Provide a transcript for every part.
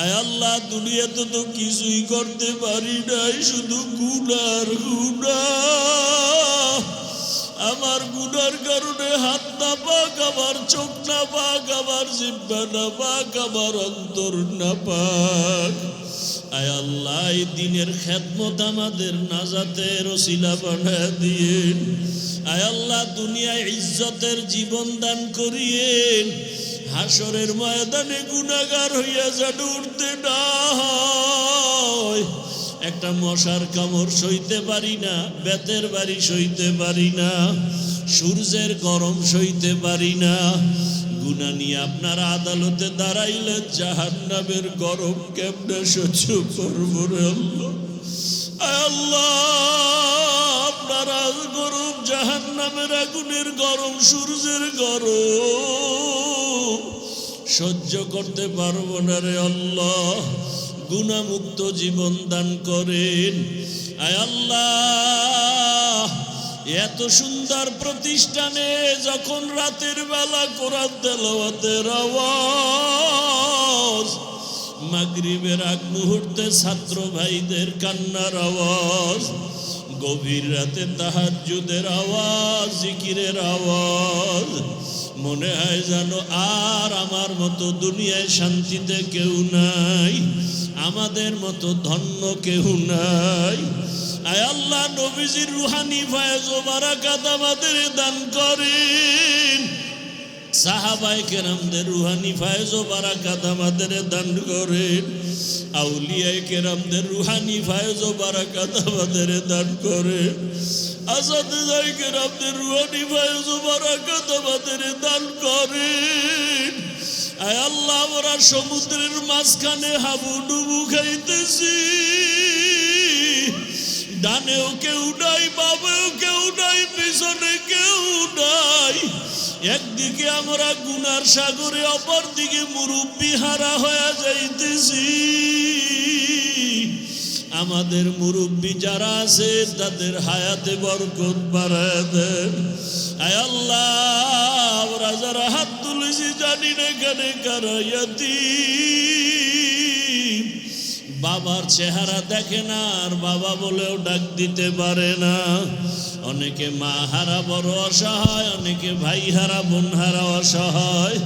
আয় আল্লাহ, দুনিয়াতে তো কিছুই করতে পারি নাই, শুধু গুনার গুনাহ। আমার গুনার কারণে হাত না পাক, আমার চোখ না পাক, আমার জিহ্বা না পাক, আমার অন্তর না পাক। আয় আল্লাহ, এই দিনের খেদমত আমাদের নাজাতের ওসিলা বানায় দিয়েন। আয় আল্লাহ, দুনিয়ায় ইজ্জতের জীবন দান করিয়েন। হাসরের ময়দানে গুনাহগার হইয়া যেন উঠতে না হয়। একটা মশার কামড় সইতে পারি না, বেতের বাড়ি সইতে পারি না, সূর্যের গরম সইতে পারি না। গুনাহ নিয়ে আপনার আদালতে দাঁড়াইলে জাহান্নামের গরম কেমনে সহ্য করবো রে আল্লাহ। আল্লাহ, আপনার গরম, জাহান্নামের আগুনের গরম, সূর্যের গরম সহ্য করতে পারবো না রে আল্লাহ। গুনাহমুক্ত জীবন দান করেন। আয় আল্লাহ, এত সুন্দর প্রতিষ্ঠানে যখন রাতের বেলা কোরআন তেলাওয়াতের আওয়াজ, মাগরিবের আগ মুহূর্তে ছাত্র ভাইদের কান্নার আওয়াজ, গভীর রাতে তাহাজ্জুদের আওয়াজ, জিকিরের আওয়াজ, মনে হয় যেন আর আমার মতো দুনিয়ায় শান্তিতে কেউ নাই, আমাদের মতো ধন্য কেউ নাই। আয় আল্লাহ, নবীজির রুহানি ফয়েজ ও বারাকাত আমাদের দান করেন। সাহাবায়ে কেরামদের রুহানি ফয়েজ ও বারাকাত আমাদের দান করেন। আউলিয়ায়ে কেরামদের রুহানি ফয়েজ ও বারাকাত আমাদের দান করেন। আসাতিজায়ে কেরামদের রুহানি ফয়েজ ও বারাকাত আমাদের দান করেন। আয় আল্লাহ, আমরা সমুদ্রের মাঝখানে হাবুডুবু খাইতেছি, ডানেও কেউ নাই, বামেও কেউ নাই, পিছনে কেউ নাই। একদিকে আমরা গুনার সাগরে, অপর দিকে মুরব্বি হারা হয়ে যাইতেছি। আমাদের মুরব্বি যারা আছে তাদের হায়াতে বরকত বাড়ায় দেন। আয় আল্লাহ, আমরা যারা হাত তুলেছি জানি না এখানে কারা ইয়াতীম, বাবার চেহারা দেখে না আর বাবা বলেও ডাক দিতে পারে না। অনেকে মা হারা বড় অসহায়, অনেকে ভাই হারা বোন হারা অসহায়।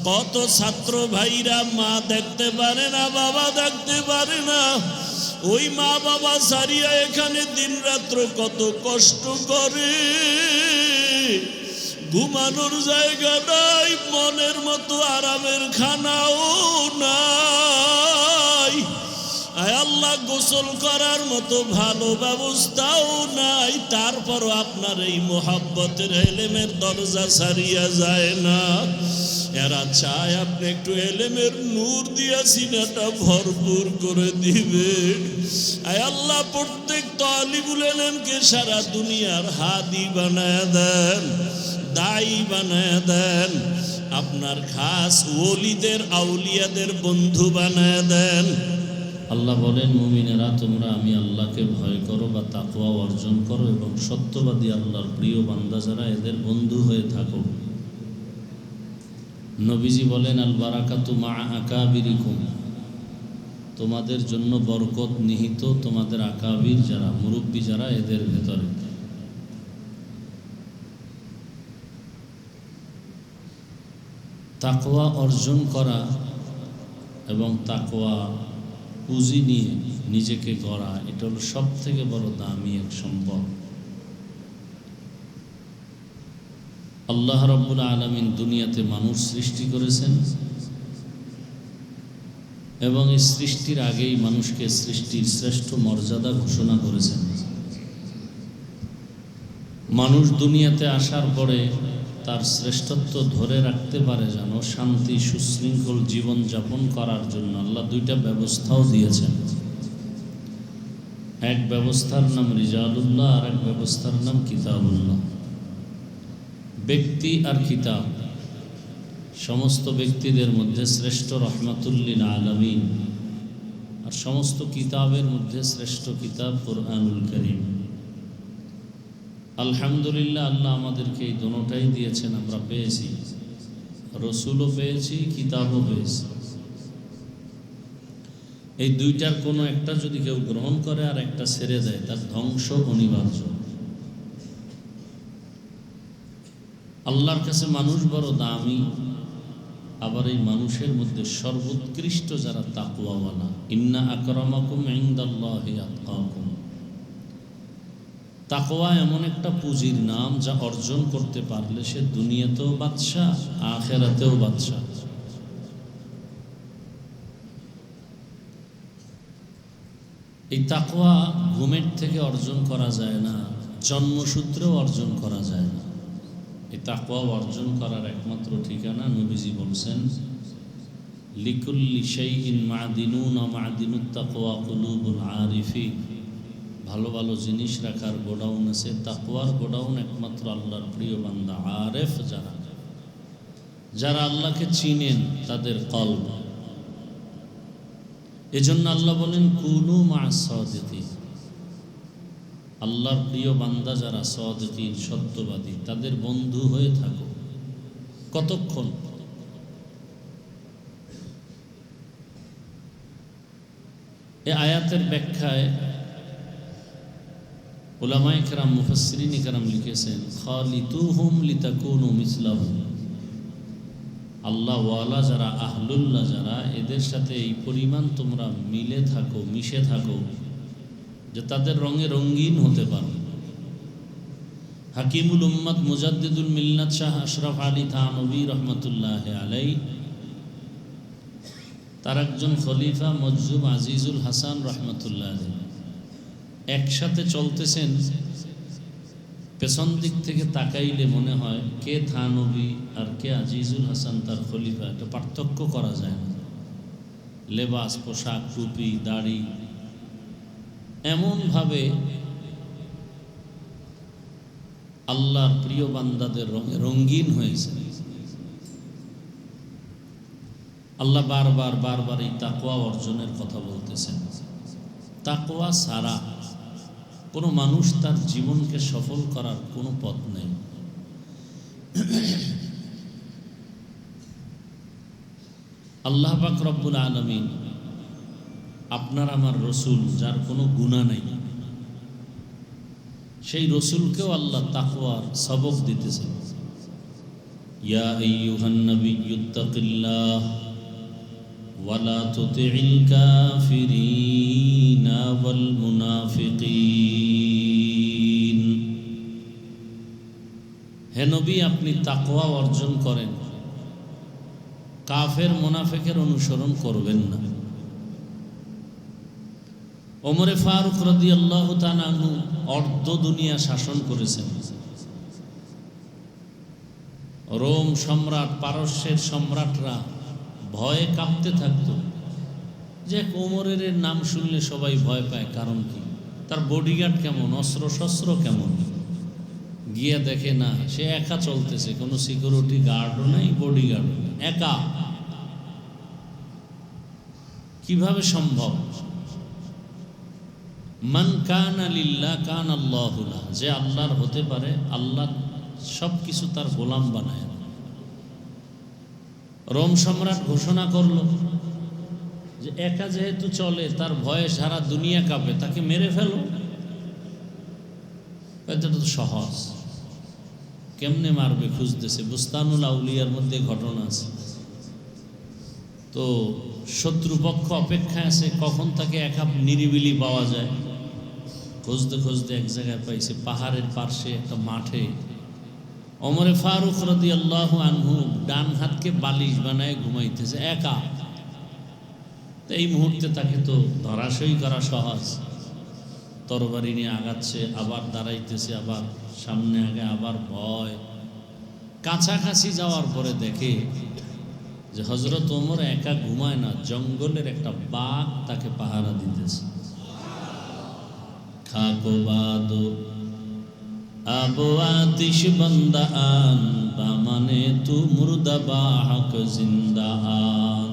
কত ছাত্র ভাইরা মা দেখতে পারে না, বাবা দেখতে পারে না। ওই মা বাবা সারিয়া এখানে দিন রাত্র কত কষ্ট করে। ঘুমানোর জায়গা নাই, মনের মতো আরামের খানাও নাই। আয় আল্লাহ, গোসল করার মতো ভালো ব্যবস্থাও নাই। তারপরও আপনার এই মোহাব্বতের এলেমের দরজা ছাড়িয়া যায় না। এরা চায় আপনি একটু এলেমের নূর দিয়া সিনাটা ভরপুর করে দিবেন। আয় আল্লাহ, প্রত্যেক তালিবুল ইলমকে সারা দুনিয়ার হাদি বানায় দেন, দায়ী বানায় দেন। আপনার খাস ওলিদের, আউলিয়াদের বন্ধু বানায় দেন। আল্লাহ বলেন, মুমিনেরা তোমরা আমি আল্লাহকে ভয় করো বা তাকওয়া অর্জন করো এবং সত্যবাদী আল্লাহর প্রিয় বান্দা যারা এদের বন্ধু হয়ে থাকো। নবীজি বলেন, আল বারাকাতু মা আকাবিরিকুম, তোমাদের জন্য বরকত নিহিত তোমাদের আকাবির যারা, মুরব্বী যারা, এদের ভেতরে। তাকওয়া অর্জন করা এবং তাকওয়া পুঁজি নিয়ে নিজেকে গড়া, এটা হলো সব থেকে বড় দামি এক সম্পদ। আল্লাহ রাব্বুল আলামিন দুনিয়াতে মানুষ সৃষ্টি করেছেন এবং এই সৃষ্টির আগেই মানুষকে সৃষ্টির শ্রেষ্ঠ মর্যাদা ঘোষণা করেছেন। মানুষ দুনিয়াতে আসার পরে তার শ্রেষ্ঠত্ব ধরে রাখতে পারে যেন শান্তি সুশৃঙ্খল জীবন যাপন করার জন্য আল্লাহ দুইটা ব্যবস্থাও দিয়েছেন। এক ব্যবস্থার নাম রিজালুল্লাহ, আর এক ব্যবস্থার নাম কিতাবুল্লাহ। ব্যক্তি আর কিতাব, সমস্ত ব্যক্তিদের মধ্যে শ্রেষ্ঠ রহমাতুল লিল আলামিন, আর সমস্ত কিতাবের মধ্যে শ্রেষ্ঠ কিতাব কুরআনুল কারীম। আলহামদুলিল্লাহ, আল্লাহ আমাদেরকে এই দুটোটাই দিয়েছেন, আমরা পেয়েছি। রসুলও পেয়েছি, কিতাবও পেয়েছি। এই দুইটার কোনো একটা যদি কেউ গ্রহণ করে আর একটা ছেড়ে দেয়, তার ধ্বংস অনিবার্য। আল্লাহর কাছে মানুষ বড় দামি, আবার এই মানুষের মধ্যে সর্বোৎকৃষ্ট যারা তাকওয়াওয়ালা। ইন্না আকরামাকুম ইনদাল্লাহি আতকাকুম। তাকওয়া এমন একটা পুঁজির নাম, যা অর্জন করতে পারলে সে দুনিয়াতেও বাদশা, আখিরাতেও বাদশা। এই তাকওয়া ঘুমের থেকে অর্জন করা যায় না, জন্মসূত্রেও অর্জন করা যায় না। এই তাকওয়া অর্জন করার একমাত্র ঠিকানা নবীজি বলছেন, লিকুল্লি শাইইন মাদিনুন ওয়া মাদিনুত তাকওয়া কুলুবুল আরিফিন। ভালো ভালো জিনিস রাখার গোডাউন আছে, তাকওয়ার গোডাউন একমাত্র আল্লাহর প্রিয় বান্দা আরেফ যারা, যারা আল্লাহকে চিনেন তাদের কলব। এজন্য আল্লাহ বলেন কুনু মা'আস সাদিকিন। আল্লাহর প্রিয় বান্দা যারা সাদিকিন, সত্যবাদী, তাদের বন্ধু হয়ে থাকো। কতক্ষণ? এই আয়াতের ব্যাখ্যায় উলামায়ে কেরাম, মুফাসসিরিনে কেরাম লিখেছেন, খালিতুহুম লিতাকুনু মিসলাহুম। আল্লাহ ওয়ালা যারা, আহলুল্লাহ যারা, এদের সাথে এই পরিমাণ তোমরা মিলে থাকো, মিশে থাকো, যে তাদের রঙে রঙিন হতে পারো। হাকিমুল উম্মত মুজাদ্দিদুল মিল্লাত শাহ আশরাফ আলী থানভী রহমতুল্লাহ আলাইহি, তার একজন খলিফা মজজুব আজিজুল হাসান রহমতুল্লাহ আলাইহি একসাথে চলতেছেন। পেছন দিক থেকে তাকাইলে মনে হয় কে থানভী আর কে আজিজুল হাসান তার খলিফা, এটা পার্থক্য করা যায় না। লেবাস, পোশাক, টুপি, দাড়ি এমনভাবে আল্লাহর প্রিয় বান্দাদের রঙে রঙিন হয়েছে। আল্লাহ বারবার বারবার এই তাকওয়া অর্জনের কথা বলতেছেন। তাকওয়া ছাড়া কোনো মানুষ তার জীবনকে সফল করার কোনো পথ নেই। আল্লাহ পাক রব্বুল আলামিন আপনার আমার রসুল, যার কোনো গুনাহ নেই, সেই রসুলকেও আল্লাহ তাকওয়ার সবক দিতেছেন। ইয়া আইয়ুহান নাবিয়্যুত্তাকিল্লাহ ওয়ালা তুতি'ল কাফিরিনা ওয়াল মুনাফিকিন। হে নবী, আপনি তাকওয়া অর্জন করেন, কাফের মুনাফিকের অনুসরণ করবেন না। ওমরে ফারুক রাদিয়াল্লাহু তাআলা আনহু অর্ধ দুনিয়া শাসন করেছেন। রোম সম্রাট, পারস্যের সম্রাটরা ভয়ে কাঁপতে থাকত। যে ওমরের নাম শুনলে সবাই ভয় পায়, কারণ কি? তার বডিগার্ড কেমন, অস্ত্র শস্ত্র কেমন। গিয়ে দেখে না, সে একা চলতেছে, কোনো সিকিউরিটি গার্ডও নাই, বডিগার্ডও নাই, একা। কিভাবে সম্ভব? মান কানা লিল্লাহ কানা আল্লাহু লাহু। যে আল্লাহর হতে পারে, আল্লাহ সব কিছু তার গোলাম বানায়। রোম সম্রাট ঘোষণা করল যে একা যেহেতু চলে, তার ভয়ে সারা দুনিয়া কাঁপে, তাকে মেরে ফেলো। এটা তো সহজ, কেমনে মারবে খুঁজতেছে। বুস্তানুল আউলিয়ার মধ্যে ঘটনা আছে। তো শত্রুপক্ষ অপেক্ষায় আছে কখন তাকে একা নিরিবিলি পাওয়া যায়। খুঁজতে খুঁজতে এক জায়গায় পাইছে, পাহাড়ের পার্শ্বে একটা মাঠে। ওমরে ফারুক রাদিয়াল্লাহু আনহু ডান হাতকে বালিশ বানায় ঘুমাইতেছে একা। তো এই মুহূর্তে তাকে তো ধরাশয়ী করা সহজ। তরবারি নিয়ে আগাচ্ছে, আবার দাঁড়াইতেছে, আবার সামনে আগে, আবার ভয়। কাছাকাছি যাওয়ার পরে দেখে যে হযরত ওমর একা ঘুমায় না, জঙ্গলের একটা বাঘ তাকে পাহারা দিতেছে। খাকো বাদো আবো আতিশ বান্দা আন বামানে তু মুর্দা বাহক জিন্দা আন।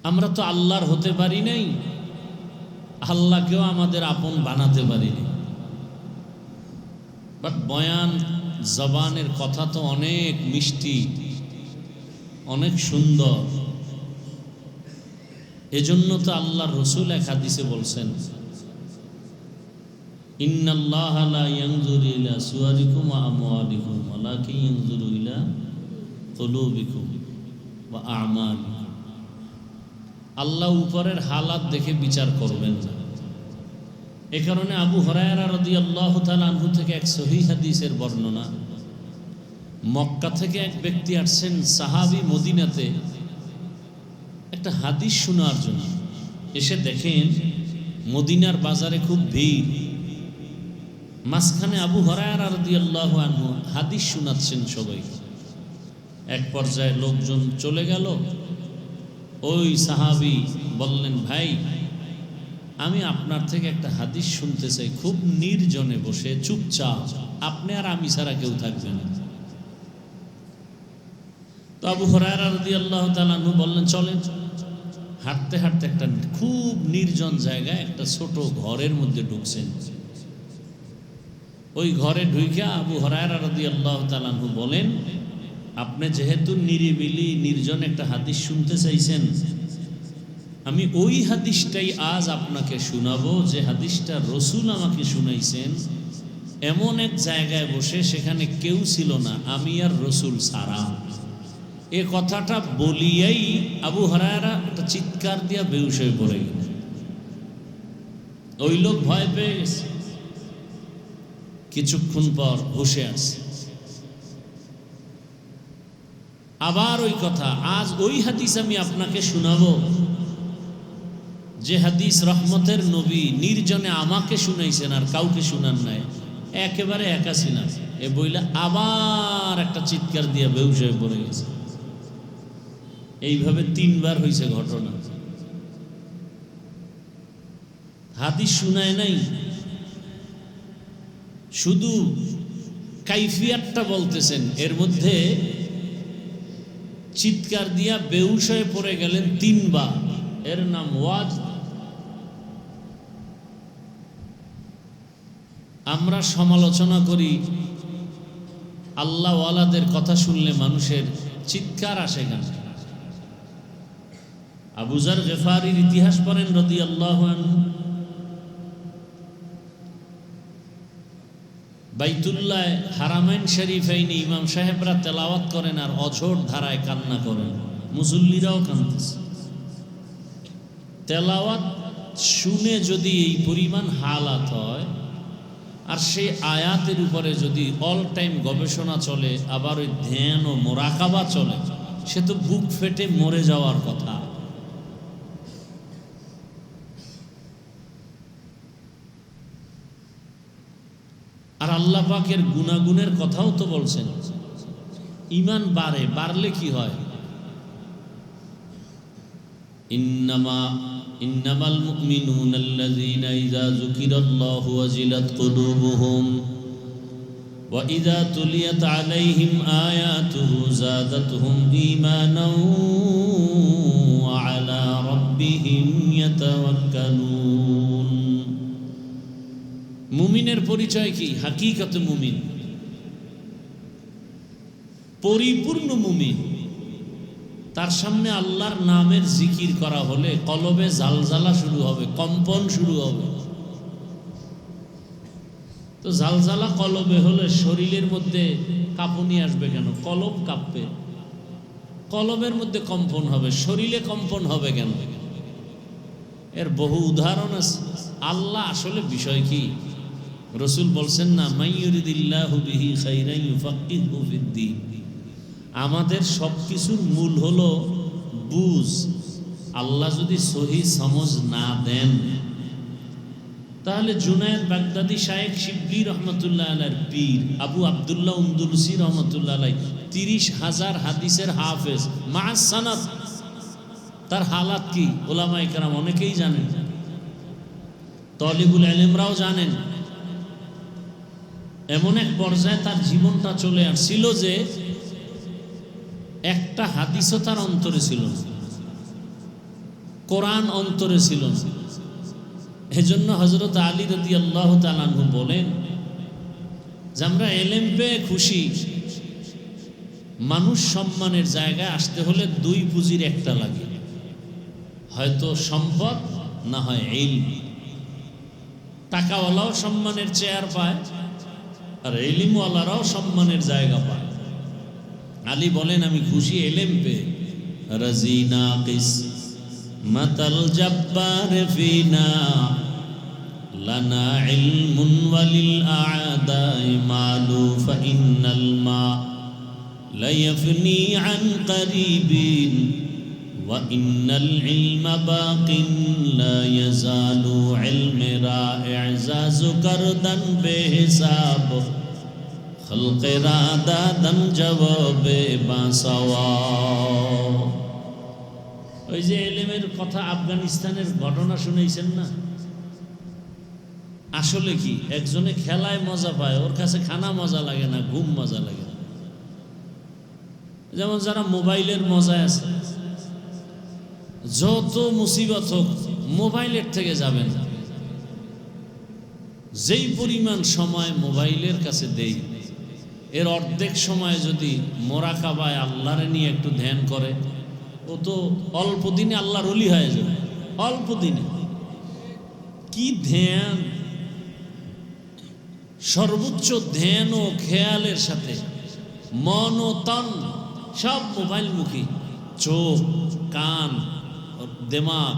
আমরা তো আল্লাহর হতে পারি নাই, আল্লাহকেও আমাদের আপন বানাতে পারিনি। বাট বয়ান জবানের কথা তো অনেক মিষ্টি, অনেক সুন্দর, এজন্য তো আল্লাহর রাসূল এক হাদিসে বলছেন, ইন্নাল্লাহা লা ইয়ানজুরু ইলা সুওয়ারিকুম ওয়া আমওয়ালিকুম ওয়ালাকিন ইয়ানজুরু ইলা কুলুবিকুম ওয়া আমালিকুম। আল্লাহ উপরের হালাত দেখে বিচার করবেন না। এ কারণে আবু হুরায়রা রাদিয়াল্লাহু তাআলা আনহু থেকে এক সহিহ হাদিসের বর্ণনা, মক্কা থেকে এক ব্যক্তি আসছেন সাহাবী মদিনাতে একটা হাদিস শোনার জন্য। এসে দেখেন মদিনার বাজারে খুব ভিড়, মাঝখানে আবু হুরায়রা রাদিয়াল্লাহু আনহু হাদিস শোনাচ্ছেন সবাই। এক পর্যায়ে লোকজন চলে গেল। ওই সাহাবী বললেন, ভাই আমি আপনার থেকে একটা হাদিস শুনতে চাই, খুব নির্জনে বসে চুপচাপ, আপনি আর আমি ছাড়া কেউ থাকবে না। তো আবু হুরায়রা রাদিয়াল্লাহু তাআলা আনহু বললেন, চলেন। হাঁটতে হাঁটতে একটা খুব নির্জন জায়গায় একটা ছোট ঘরের মধ্যে ঢুকছেন। ওই ঘরে ঢুইকা আবু হুরায়রা রাদিয়াল্লাহু তাআলা আনহু বলেন, আপনি যেহেতু নিরিবিলি নির্জন একটা হাদিস শুনতে চাইছেন, আমি ওই হাদিসটাই আজ আপনাকে শোনাবো যে হাদিসটা রাসূল আমাকে শুনাইছেন। এমন এক জায়গায় বসে, সেখানে কেউ ছিল না, আমি আর রাসূল ছাড়া। এ কথাটা বলিয়াই আবু হুরায়রা একটা চিৎকার দিয়া বেহুশ হয়ে পড়ে গেল। ওই লোক ভয় পেয়ে গেছে। কিছুক্ষণ পর হুঁশে আসে। আবার ওই কথা, আজ ওই হাদিস আমি আপনাকে শোনাবো যে হাদিস রহমতের নবী নির্জনে আমাকে শুনাইছেন আর কাউকে শুনান নাই, একেবারে একা ছিলেন। এ বইলা আবার একটা চিৎকার দিয়ে বেহুশ হয়ে পড়ে গেছে। এইভাবে 3 বার হয়েছে ঘটনা। হাদিস শুনায় নাই, শুধু কাইফিয়াতটা বলতেছেন। এর মধ্যে চিৎকার দিয়া বেহুশ হয়ে পড়ে গেলেন 3 বার। এর নাম ওয়াজ। আমরা সমালোচনা করি, আল্লাহ ওয়ালাদের কথা শুনলে মানুষের চিৎকার আসে কেন? আবু যার গিফারির ইতিহাস পড়েন রাদিয়াল্লাহু আনহু। বাইতুল্লাহ হারামাইন শরীফাইনে ইমাম সাহেবরা তেলাওয়াত করেন আর অঝোর ধারায় কান্না করেন, মুসল্লিরাও কাঁদতেছে। তেলাওয়াত শুনে যদি এই পরিমাণ হালাত হয়, আর সেই আয়াতের উপরে যদি অল টাইম গবেষণা চলে, আবার ওই ধ্যান ও মোরাকাবা চলে, সে তো বুক ফেটে মরে যাওয়ার কথা। আর আল্লাহ পাকের গুনাগুনের কথাও তো বলছেন। ঈমান বাড়লে কি হয়? ইন্নামাল মুমিনুনা আল্লাযীনা ইযা যুকিরাল্লাহু ওয়াজিলাত কুলুবুহুম ওয়া ইযা তুলিয়াত আলাইহিম আয়াতুহু যাদাতুহুম ঈমানাও ওয়া আলা রাব্বিহিম ইয়াতাওয়াক্কালুন। মুমিনের পরিচয় কি? হাকিকতে মুমিন, পরিপূর্ণ মুমিন। তার সামনে আল্লাহর নামের জিকির করা হলে কলবে জালজালা শুরু হবে, কম্পন শুরু হবে। তো জালজালা কলবে হলে শরীরের মধ্যে কাঁপুনি আসবে কেন? কলব কাঁপবে, কলবের মধ্যে কম্পন হবে, শরীরে কম্পন হবে কেন? এর বহু উদাহরণ আছে। আল্লাহ আসলে বিষয় কি? রাসূল বলছেন না, মাইয়ুরিদিল্লাহু বিহি খাইরান ইউফাক্কিহু ফিদ্দীন। আমাদের সব কিছুর মূল হলো বুঝ। আল্লাহ যদি সহি সমঝ না দেন, তাহলে জুনায়েদ বাগদাদি শায়েখ শিবলি রহমতুল্লাহ আলাইহির পীর আবু আব্দুল্লাহ উন্দুলসি রহমতুল্লাহ আলাইহি 30,000 হাদিসের হাফেজ মা সানাদ, তার হালাত কি ওলামায়ে কেরাম অনেকেই জানেন, তলিবুল ইলমরাও জানেন। এমন এক পর্যায়ে তার জীবনটা চলে আসছিল যে একটা হাদিসও তার অন্তরে ছিল না, কোরআন অন্তরে ছিল না। এজন্য হযরত আলী রাদিয়াল্লাহু তাআলা আনহু বলেন যে আমরা ইলম পেয়ে খুশি, মানুষ সম্মানের জায়গায় আসতে হলে 2 পুঁজির একটা লাগে, হয়তো সম্পদ, না হয় ইলম। টাকাওয়ালাও সম্মানের চেয়ার পায়, আর ইলমওয়ালারাও সম্মানের জায়গা পায়। আলী বলেন, আমি খুশি এলেম পেয়ে। রাজিনা কিস মাতাল জাব্বার ফিনা লানা ইলমুন ওয়ালিল আ'দাই মালু ফাইন্নাল মা লা ইয়াফনি আন করিবিন ওয়া ইন্নাল ইলমা বাকিন লা ইয়াজালু ইলমি রা'i'জাজু কারদান বেহিসাব খলকেরা দাদান জবাবে বাসাওয়া। ওই যে এলেমের কথা, আফগানিস্তানের ঘটনা শুনেছেন না? আসলে কি, একজনে খেলায় মজা পায়, ওর কাছে খানা মজা লাগে না, ঘুম মজা লাগে না। যেমন যারা মোবাইলের মজায় আছে, যত মুসিবত হোক মোবাইলের থেকে যাবেন না। যেই পরিমাণ সময় মোবাইলের কাছে দেই, এর অর্ধেক সময় যদি মোরাকাবায় আল্লাহরে নিয়ে একটু ধ্যান করে, ও তো অল্প দিনে আল্লাহর ওলি হয়ে যাবে। অল্প দিনে কি ধ্যান, সর্বোচ্চ ধ্যান ও খেয়ালের সাথে মন ও তন সব মোবাইল মুখী। চোখ, কান, দিমাগ,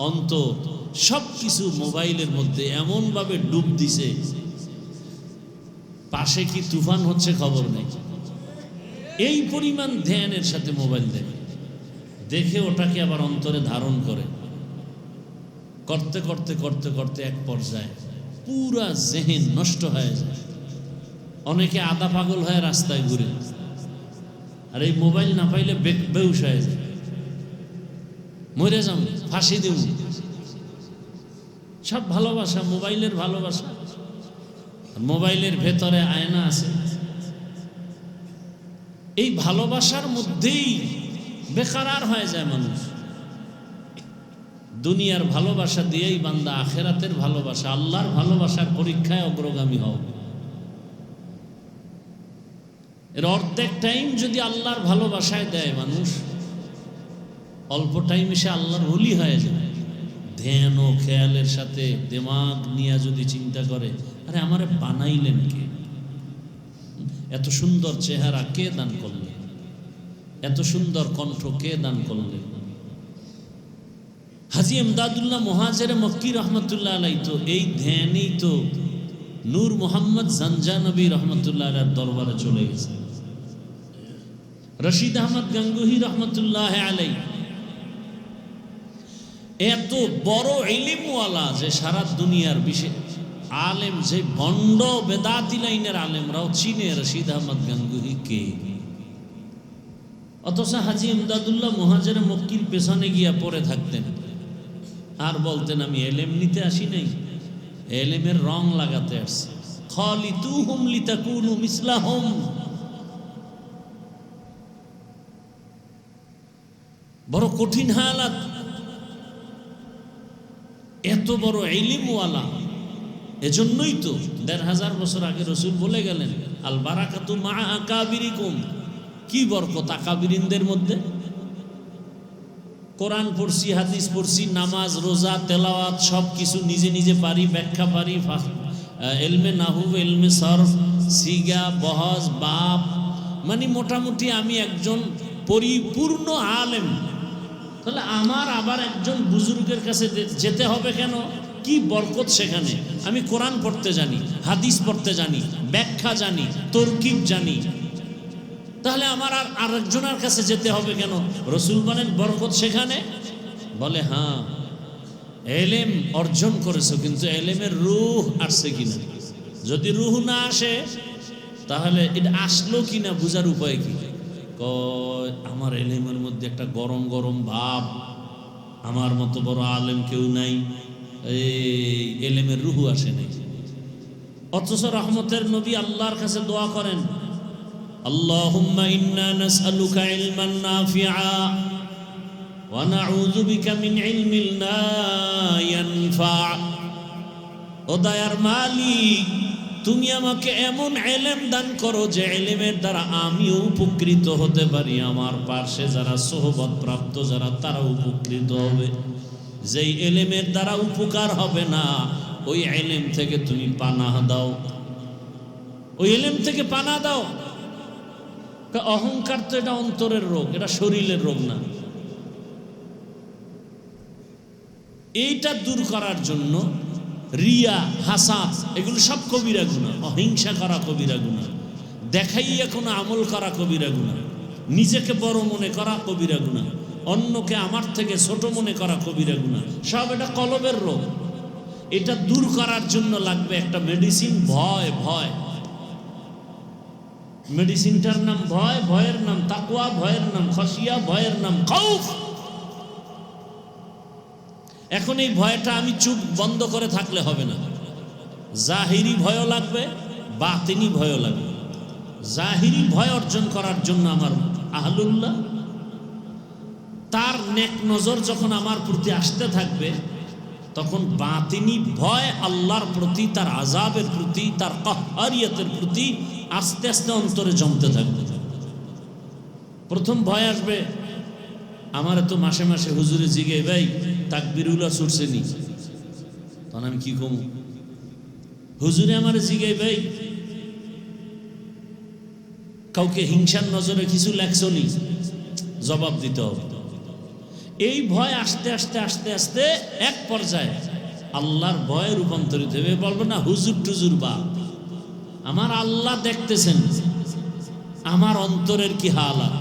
অন্তর সব কিছু মোবাইলের মধ্যে এমনভাবে ডুব দিছে, পাশে কি তুফান হচ্ছে খবর নেই। এই পরিমাণ ধ্যানের সাথে মোবাইল দেখে ওটাকে আবার অন্তরে ধারণ করে, করতে করতে করতে করতে এক পর্যায়ে পুরা জেহেন নষ্ট হয়ে যায়। অনেকে আধা পাগল হয়ে রাস্তায় ঘুরে, আর এই মোবাইল না পাইলে বেহুশ হয়ে যায়, মরে যাম, ফাঁসি দেব। সব ভালোবাসা, মোবাইলের ভালোবাসা। মোবাইলের ভেতরে আয়না আছে, এই ভালোবাসার মধ্যেই বেকারার হয়ে যায় মানুষ। দুনিয়ার ভালোবাসা দিয়েই বান্দা আখেরাতের ভালোবাসা, আল্লাহর ভালোবাসার পরীক্ষায় অগ্রগামী হও। এর অর্ধেক টাইম যদি আল্লাহর ভালোবাসায় দেয় মানুষ, অল্প টাইম এসে আল্লাহর ওলি হয়ে যায়। ধ্যান ও খেয়ালের সাথে দিমাগ নিয়ে যদি চিন্তা করে, আরে আমারে বানাইলেন কে? এত সুন্দর চেহারা কে দান করলেন? এত সুন্দর কণ্ঠ কে দান করলেন? হাজী ইমদাদুল্লাহ মুহাজির মক্কি রহমতুল্লাহ আলাইহি তো এই ধ্যানই তো নূর মোহাম্মদ জানজানবী রহমতুল্লাহ আলাইহির দরবারে চলে গেছে। রশিদ আহমদ গঙ্গুহি রহমতুল্লাহ আলাইহি এত বড় ইলমওয়ালা যে সারা দুনিয়ার বিশেষ আলেম, যে ভণ্ড বেদাতি লাইনের আলেমরাও চিনে রশিদ আহমদ গঙ্গুহি কে। অথচ হাজী ইমদাদুল্লাহ মুহাজির মক্কির পেছনে গিয়া পড়ে থাকতেন আর বলতেন, আমি এলেম নিতে আসি নাই, এলেমের রং লাগাতে আসছি। খালিতুহুম লিতাকুনু মিসলাহুম। বড় কঠিন হালাত। এত বড় ইলমওয়ালা, এজন্যই তো ১৫০০ বছর আগে রসুল বলে গেলেন, আল বারাকাতু মা আকাবিরিকুম। কি বরকত আকাবিরিনদের মধ্যে। কোরআন পড়ছি, হাদিস পড়ছি, নামাজ, রোজা, তেলাওয়াত সব কিছু নিজে নিজে পারি, ব্যাখ্যা পারি, এলমে নাহু, এলমে সরফ, সিগা, বহজ, বাপ, মানে মোটামুটি আমি একজন পরিপূর্ণ আলেম। তাহলে আমার আবার একজন বুজুর্গের কাছে যেতে হবে কেন? কি বরকত সেখানে। আমি কোরআন পড়তে জানি, হাদিস পড়তে জানি, ব্যাখ্যা জানি, তরকিব জানি, তাহলে আমার আর আরেকজনের কাছে যেতে হবে কেন? রসুল বলেন বরকত সেখানে। বলে হ্যাঁ, এলেম অর্জন করেছো, কিন্তু এলেমের রূহ আসছে কিনা। যদি রূহ না আসে তাহলে এটা আসলো কিনা বুঝার উপায় কি? কয় আমার এলেমের মধ্যে একটা গরম গরম ভাব, আমার মতো বড় আলেম কেউ নাই, এই এলেমের রূহ আসে নাই। অথচ রহমতের নবী আল্লাহর কাছে দোয়া করেন, আল্লাহুম্মা ইন্না নাসআলুকা ইলমান নাফিআ ওয়া নাউযু বিকা মিন ইলমিন লা ইয়ানফা। ও দয়ার মালিক, তুমি আমাকে এমন ইলম দান করো যে ইলমের দ্বারা আমিও উপকৃত হতে পারি, আমার পাশে যারা সোহবত প্রাপ্ত যারা তারা উপকৃত হবে। যেই ইলমের দ্বারা উপকার হবে না ওই ইলম থেকে তুমি পানাহ দাও, ওই ইলম থেকে পানাহ দাও। অহংকার তো এটা অন্তরের রোগ, এটা শরীরের রোগ না। এইটা দূর করার জন্য রিয়া, হাসাদ এগুলো সব কবিরা গুনাহ। অহিংসা করা কবিরা গুনাহ, দেখাইয়া কোনো আমল করা কবিরা গুনাহ, নিজেকে বড় মনে করা কবিরা গুনাহ, অন্যকে আমার থেকে ছোট মনে করা কবিরা গুনাহ। সব এটা কলবের রোগ। এটা দূর করার জন্য লাগবে একটা মেডিসিন, ভয়। ভয় মেডিসিনটার নাম ভয়, ভয়ের নাম তাকওয়া, ভয়ের নাম খাশিয়া, ভয়ের নাম খাউফ। এখন এই ভয়টা আমি চুপ বন্ধ করে থাকলে হবে না। জাহিরি ভয়ও লাগবে, বাতিনি ভয়ও লাগবে। জাহিরি ভয় অর্জন করার জন্য আমার আহলুল্লাহ তার নেক নজর যখন আমার প্রতি আসতে থাকবে, তখন বাতিনি ভয় আল্লাহর প্রতি, তার আযাবের প্রতি, তার কাহ্হারিয়তের প্রতি আস্তে আস্তে অন্তরে জমতে থাকবে। প্রথম ভয় আসবে, আমার তো মাসে মাসে হুজুরে জিগে ভাই তাকবীরুল্লাহ ছুটছে নি, তখন আমি কি কমু? হুজুরে আমার জিগে ভাই কাউকে হিংসার নজরে কিছু লেখছো নি, জবাব দিতে হবে। এই ভয় আস্তে আস্তে আস্তে আস্তে এক পর্যায়ে আল্লাহর ভয়ে রূপান্তরিত হবে। বলবো না হুজুর টুজুর বা, আমার আল্লাহ দেখতেছেন আমার অন্তরের কি হালাত।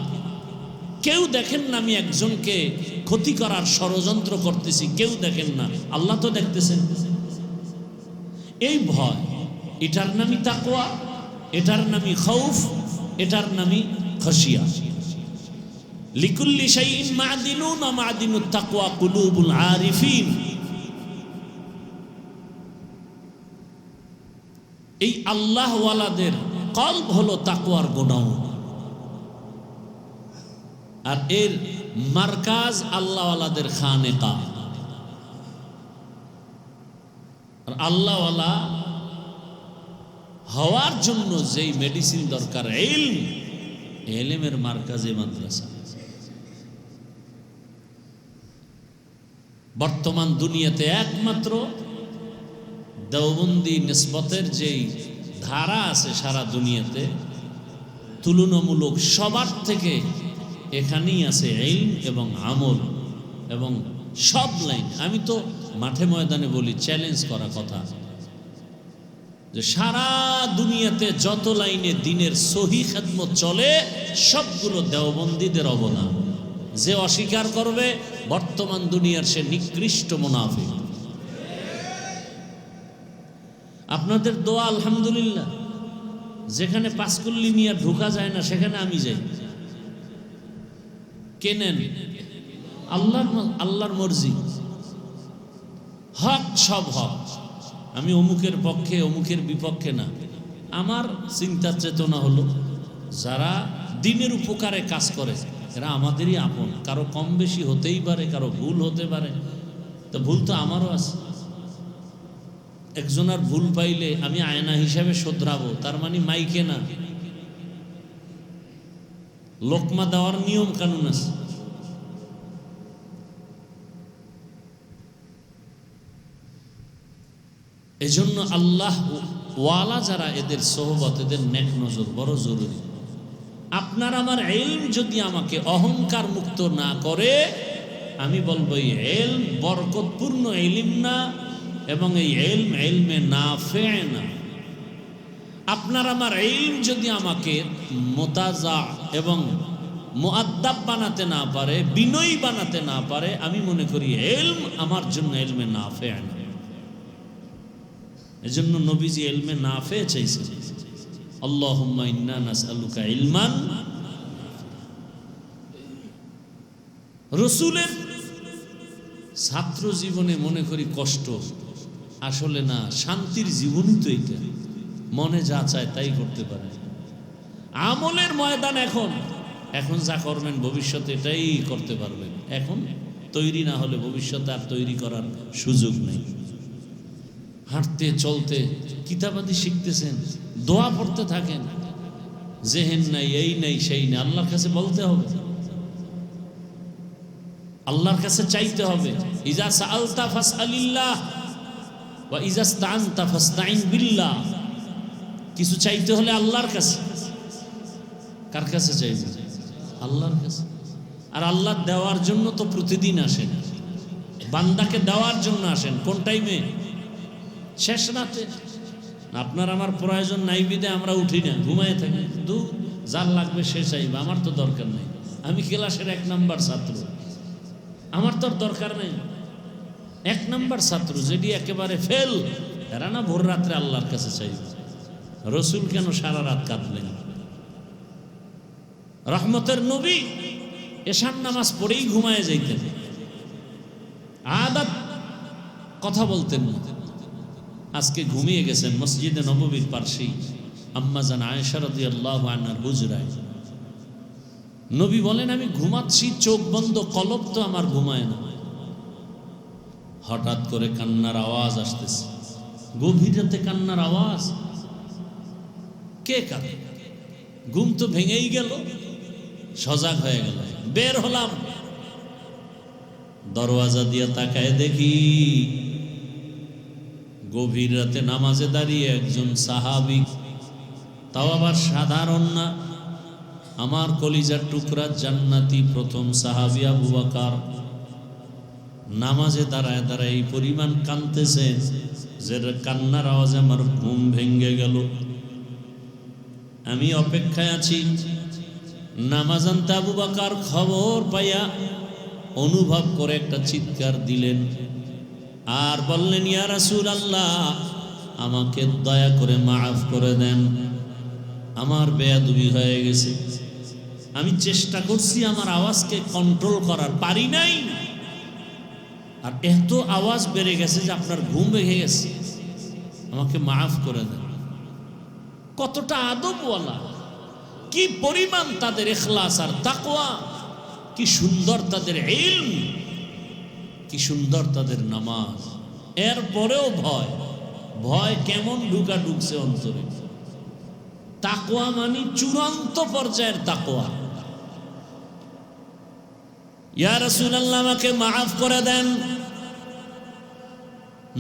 কেউ দেখেন না আমি একজনকে ক্ষতি করার ষড়যন্ত্র করতেছি, কেউ দেখেন না, আল্লাহ তো দেখতেছেন। এই ভয়, এটার নামই তাকওয়া, এটার নামই খাউফ, এটার নামই খাশিয়া। লিকুল্লি শাইইন মা'দিনুন ওয়া মা'দিনুত তাকওয়া কুলুবুল আরিফিন। এই আল্লাহ ওয়ালাদের কলব হলো তাকওয়ার গোডাউন, আর এর মার্কাজ আল্লাহ ওয়ালাদের খানেকা। আর আল্লাহ ওয়ালা হওয়ার জন্য যেই মেডিসিন দরকার ইলম, ইলমের মার্কাজে মাদ্রাসা। বর্তমান দুনিয়াতে একমাত্র দেওবন্দি নিসবতের যেই ধারা আছে সারা দুনিয়াতে, তুলনামূলক সবার থেকে এখানেই আছে ইলম এবং আমল এবং সব লাইন। আমি তো মাঠে ময়দানে বলি, চ্যালেঞ্জ করা কথা, যে সারা দুনিয়াতে যত লাইনে দিনের সহি খেদমত চলে সবগুলো দেওবন্দীদের অবদান। যে অস্বীকার করবে বর্তমান দুনিয়ার সে নিকৃষ্ট মুনাফিক। আপনাদের দোয়া আলহামদুলিল্লাহ, যেখানে পাঁচকুল্লি নিয়ে ঢোকা যায় না সেখানে আমি যাই। কেনেন আল্লাহর মর্জি, হক সব হক। আমি অমুকের পক্ষে অমুকের বিপক্ষে না। আমার চিন্তার চেতনা হলো যারা দিনের উপকারে কাজ করে এরা আমাদেরই আপন। কারো কম বেশি হতেই পারে, কারো ভুল হতে পারে, তো ভুল তো আমারও আছে। একজনের ভুল পাইলে আমি আয়না হিসাবে শোধরাবো, তার মানে মাইকে না, লোকমা দেওয়ার নিয়ম কানুন আছে। এজন্য আল্লাহ ওয়ালা যারা, এদের সোহবত, এদের নেক নজর বড় জরুরি। আপনার আমার ইলম যদি আমাকে অহংকার মুক্ত না করে, আমি বলবো এই ইলম বরকতপূর্ণ ইলম না, এবং এই ইলম ইলমে নাফে না। আপনার আমার ইলম যদি আমাকে মুতাজা এবং মুআদ্দাব বানাতে না পারে, বিনয়ী বানাতে না পারে, আমি মনে করি ইলম আমার জন্য ইলমে নাফে না। এজন্য নবীজি ইলমে নাফে চাইছেন, আল্লাহুম্মা ইন্না নাসআলুকা ইলমান। রাসূলের ছাত্র জীবনে মনে করি কষ্ট, আসলে না, শান্তির জীবনই তো এটা। মনে যা চায় তাই করতে পারে। আমলের ময়দান এখন যা করবেন ভবিষ্যতে এটাই করতে পারবেন। এখন তৈরি না হলে ভবিষ্যতে আর তৈরি করার সুযোগ নেই। হাঁটতে চলতে কিতাবাদি শিখতেছেন, দোয়া পড়তে থাকেন, জেহেন নাই, এই নাই, সেই নাই, আল্লাহর কাছে বলতে হবে, আল্লাহর কাছে চাইতে হবে। ইজা সাআলতা ফাসআলিল্লাহ ওয়া ইজা ইসতাআনতা ফাসতাইন বিল্লাহ। কিছু চাইতে হলে আল্লাহর কাছে। কার কাছে চাইবে? আল্লাহর কাছে। আর আল্লাহ দেওয়ার জন্য তো প্রতিদিন আসেন, বান্দাকে দেওয়ার জন্য আসেন। কোন টাইমে? শেষ রাতে। আপনার আমার প্রয়োজন নাই বিদে আমরা উঠি না, ঘুমায় থাকি। যার লাগবে সে চাইবে, আমার তো দরকার নেই, আমি ক্লাসের 1 নাম্বার ছাত্র, আমার তো দরকার নেই। 1 নাম্বার ছাত্র যেটি একেবারে ফেল, এরা না ভোর রাত্রে আল্লাহর কাছে চাইবে। রসুল কেন সারা রাত কাঁদলেন? রহমতের নবী এশার নামাজ পড়েই ঘুমায় যাইতেন, আদাত কথা বলতেন না। আজকে ঘুমিয়ে গেছেন মসজিদে নববীর পাশেই আম্মাজান আয়েশা রাদিয়াল্লাহু আনহার হুজরায়। নবী বলেন, আমি ঘুমাচ্ছি, চোখ বন্ধ, কলব তো আমার ঘুমায় না। হঠাৎ করে কান্নার আওয়াজ আসতেছে, গভীর রাতে কান্নার আওয়াজ। কে কাঁদে? ঘুম তো ভেঙেই গেল, সজাগ হয়ে গেল, বের হলাম। দরওয়াজা দিয়ে তাকায় দেখি গভীর রাতে নামাজে দাঁড়িয়ে একজন সাহাবী, তাও আবার সাধারণ না, আমার কলিজার টুকরা জান্নাতি প্রথম সাহাবী আবু বকর, নামাজে দাঁড়ায় দাঁড়ায় এই পরিমাণ কাঁদতেছে যে কান্নার আওয়াজে আমার ঘুম ভেঙে গেল। আমি অপেক্ষায় আছি। নামাজ আনতে আবু বকর খবর পাইয়া অনুভব করে একটা চিৎকার দিলেন আর বললেন, ইয়া রাসূলুল্লাহ, আমাকে দয়া করে মাফ করে দেন, আমার বেয়াদবি হয়ে গেছে। আমি চেষ্টা করছি আমার আওয়াজকে কন্ট্রোল করার, পারি নাই, আর এত আওয়াজ বেড়ে গেছে যে আপনার ঘুম ভেঙে গেছে, আমাকে মাফ করে দেন। কতটা আদবওয়ালা, কি পরিমাণ তাদের ইখলাস আর তাকওয়া, কি সুন্দর তাদের ইলম, কি সুন্দর তাদের নামাজ। এরপরেও ভয়, ভয় কেমন ঢুকছে অন্তরে। তাকওয়া মানে চূড়ান্ত পর্যায়ের তাকওয়া। ইয়া রাসূলুল্লাহ, আমাকে মাফ করে দেন।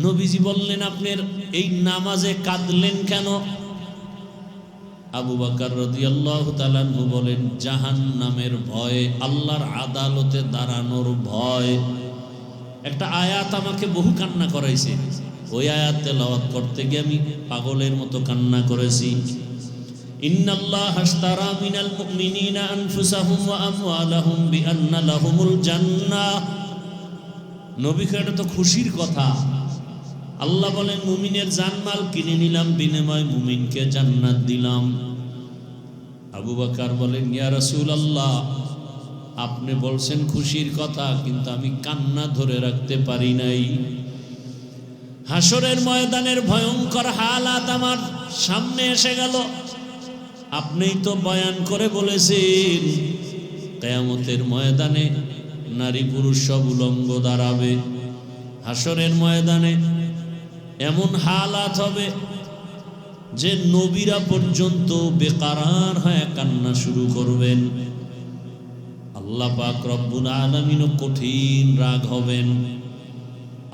নবীজি বললেন, আপনার এই নামাজে কাঁদলেন কেন? আবু বকর রাদিয়াল্লাহু তাআলা আনহু বলেন, জাহান্নামের ভয়, আল্লাহর আদালতে দাঁড়ানোর ভয়। একটা আয়াত আমাকে বহু কান্না করাইছে, ওই আয়াত তেলাওয়াত করতে গিয়ে আমি পাগলের মতো কান্না করেছি। ইন্নাল্লাহা আশতারা মিনাল মুমিনিনা আনফুসাহুম ওয়া আমওয়ালাহুম বিআন্না লাহুমুল জান্নাহ। নবী কে, এটা তো খুশির কথা। আল্লাহ বলেন, মুমিনের জানমাল কিনে নিলাম, বিনিময়ে মুমিনকে জান্নাত দিলাম। আবু বকর বলেন, ইয়া রাসূলুল্লাহ, আপনি বলছেন খুশির কথা, কিন্তু আমি কান্না ধরে রাখতে পারি নাই। হাসরের ময়দানের ভয়ঙ্কর হালাত আমার সামনে এসে গেল। আপনিই তো বয়ান করে বলেছেন, কিয়ামতের ময়দানে নারী পুরুষ সব উলঙ্গ দাঁড়াবে। হাসরের ময়দানে এমন হালাত হবে যে নবীরা পর্যন্ত বেকারার হয়ে কান্না শুরু করবেন। আল্লাহ পাক রব্বুল আলামিনও কঠিন রাগ হবেন।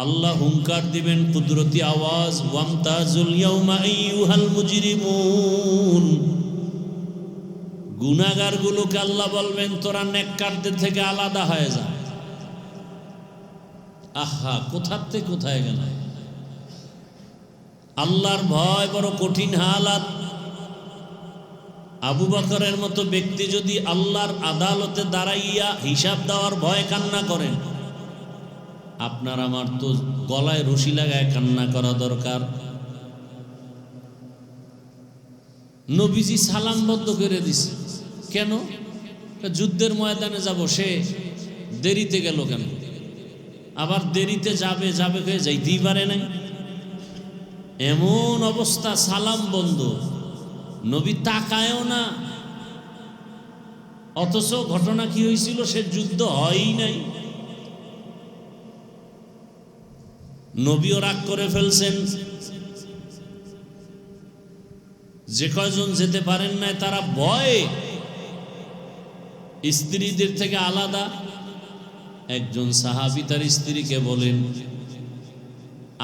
আল্লাহ হুঙ্কার দিবেন কুদরতি আওয়াজ, ওয়ামতাজুল ইয়াউমা আইয়ুহাল মুজরিমুন। গুনাহগারগুলোকে আল্লাহ বলবেন, তোরা নেককারদের থেকে আলাদা হয়ে যা। আহা, কোথার থেকে কোথায় গেল? আল্লাহর ভয় বড় কঠিন হালাত। আবু বকরের মতো ব্যক্তি যদি আল্লাহর আদালতে দাঁড়াইয়া হিসাব দেওয়ার ভয় কান্না করেন, আপনার আমার তো গলায় রশি লাগায় কান্না করা দরকার। নবীজি সালাম বদ্ধ করে দিছে। কেন? যুদ্ধের ময়দানে যাব, সে দেরিতে গেল কেন? আবার দেরিতে যাবে যাইতেই পারে নাই, এমন অবস্থা, সালাম বন্ধ, নবী তাকায়ও না। অথচ ঘটনা কি হয়েছিল? সে যুদ্ধ হয়ই নাই। নবীও রাগ করে ফেলছেন। যে কয়জন যেতে পারেন না তারা ভয়ে স্ত্রীদের থেকে আলাদা। একজন সাহাবী তার স্ত্রীকে বলেন,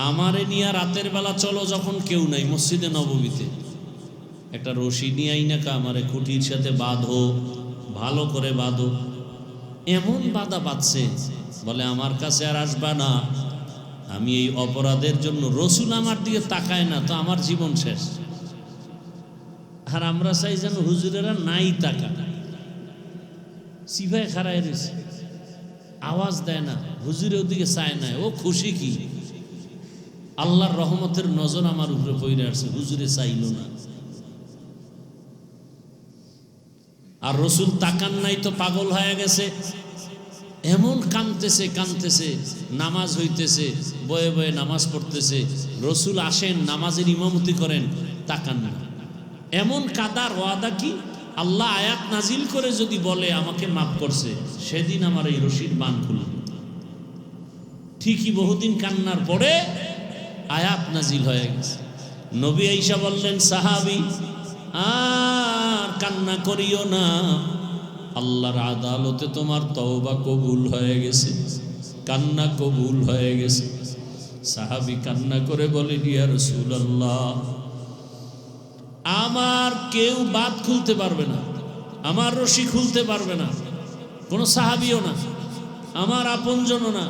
আমারে নিয়ে রাতের বেলা চলো, যখন কেউ নাই মসজিদে নববীতে, একটা রশি নিয়ে আইনাকা আমারে খুঁটির সাথে বাঁধো, ভালো করে বাঁধো। এমন বাঁধা বাঁধছে, বলে আমার কাছে আর আসবা না, আমি এই অপরাধের জন্য, রসুল আমার দিকে তাকায় না তো আমার জীবন শেষ। আর আমরা চাই যেন হুজুরেরা নাই তাকা, সিভায় খাড়ায় রয়েছে, আওয়াজ দেয় না, হুজুরের ওদিকে চায় না। ও খুশি কি, আল্লাহর রহমতের নজর আমার উপরে পড়ে আসছে, হুজুরে চাইল না। আর রসুল তাকান নাই তো পাগল হয়ে গেছে, এমন কাঁদতেছে কাঁদতেছে, নামাজ হইতেছে, বয়ে বয়ে নামাজ পড়তেছে, রসুল আসেন নামাজের ইমামতি করেন, তাকান না। এমন কাদার ওয়াদা কি, আল্লাহ আয়াত নাজিল করে যদি বলে আমাকে মাফ করছে, সেদিন আমার এই রশির বান খুলল। ঠিকই বহুদিন কান্নার পরে আয়াত নাজিল হয়ে গেছে। নবী আয়েশা বললেন, সাহাবী আর কান্না করিও না, আল্লাহর আদালতে তোমার তওবা কবুল হয়ে গেছে, কান্না কবুল হয়ে গেছে। সাহাবী কান্না করে বলেন, ইয়া রাসূলুল্লাহ, আমার কেউ বাত খুলতে পারবে না, আমার রশি খুলতে পারবে না, কোনো সাহাবীও না, আমার আপনজনও না,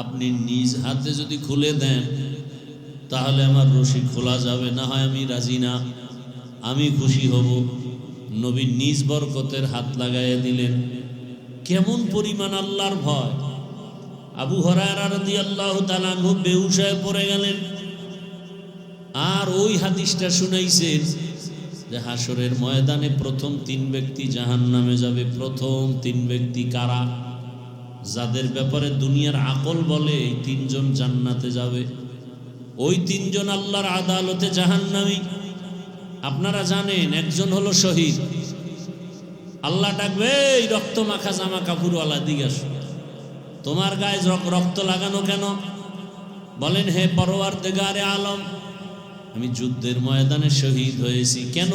আপনি নিজ হাতে যদি খুলে দেন তাহলে আমার রশি খোলা যাবে, না হয় আমি রাজি না, আমি খুশি হব। নবী নিজ বরকতের হাত লাগাইয়া দিলেন। কেমন পরিমাণ আল্লাহর ভয়! আবু হুরায়রা রাদিয়াল্লাহু তাআলা আনহু বেহুশ হয়ে পড়ে গেলেন। আর ওই হাদিসটা শুনাইছেন যে হাসরের ময়দানে প্রথম 3 ব্যক্তি জাহান্নামে যাবে। প্রথম 3 ব্যক্তি কারা? যাদের ব্যাপারে দুনিয়ার আকল বলে এই 3 জন জান্নাতে যাবে, ওই 3 জন আল্লাহর আদালতে জাহান্নামী। আপনারা জানেন, একজন হলো শহীদ। আল্লাহ ডাকবে, এই রক্ত মাখা জামা কাপড়ওয়ালা দিকে আসো, তোমার গায়ে রক্ত লাগানো কেন? বলেন, হে পরওয়ারদিগারে আলম, আমি যুদ্ধের ময়দানে শহীদ হয়েছি। কেন?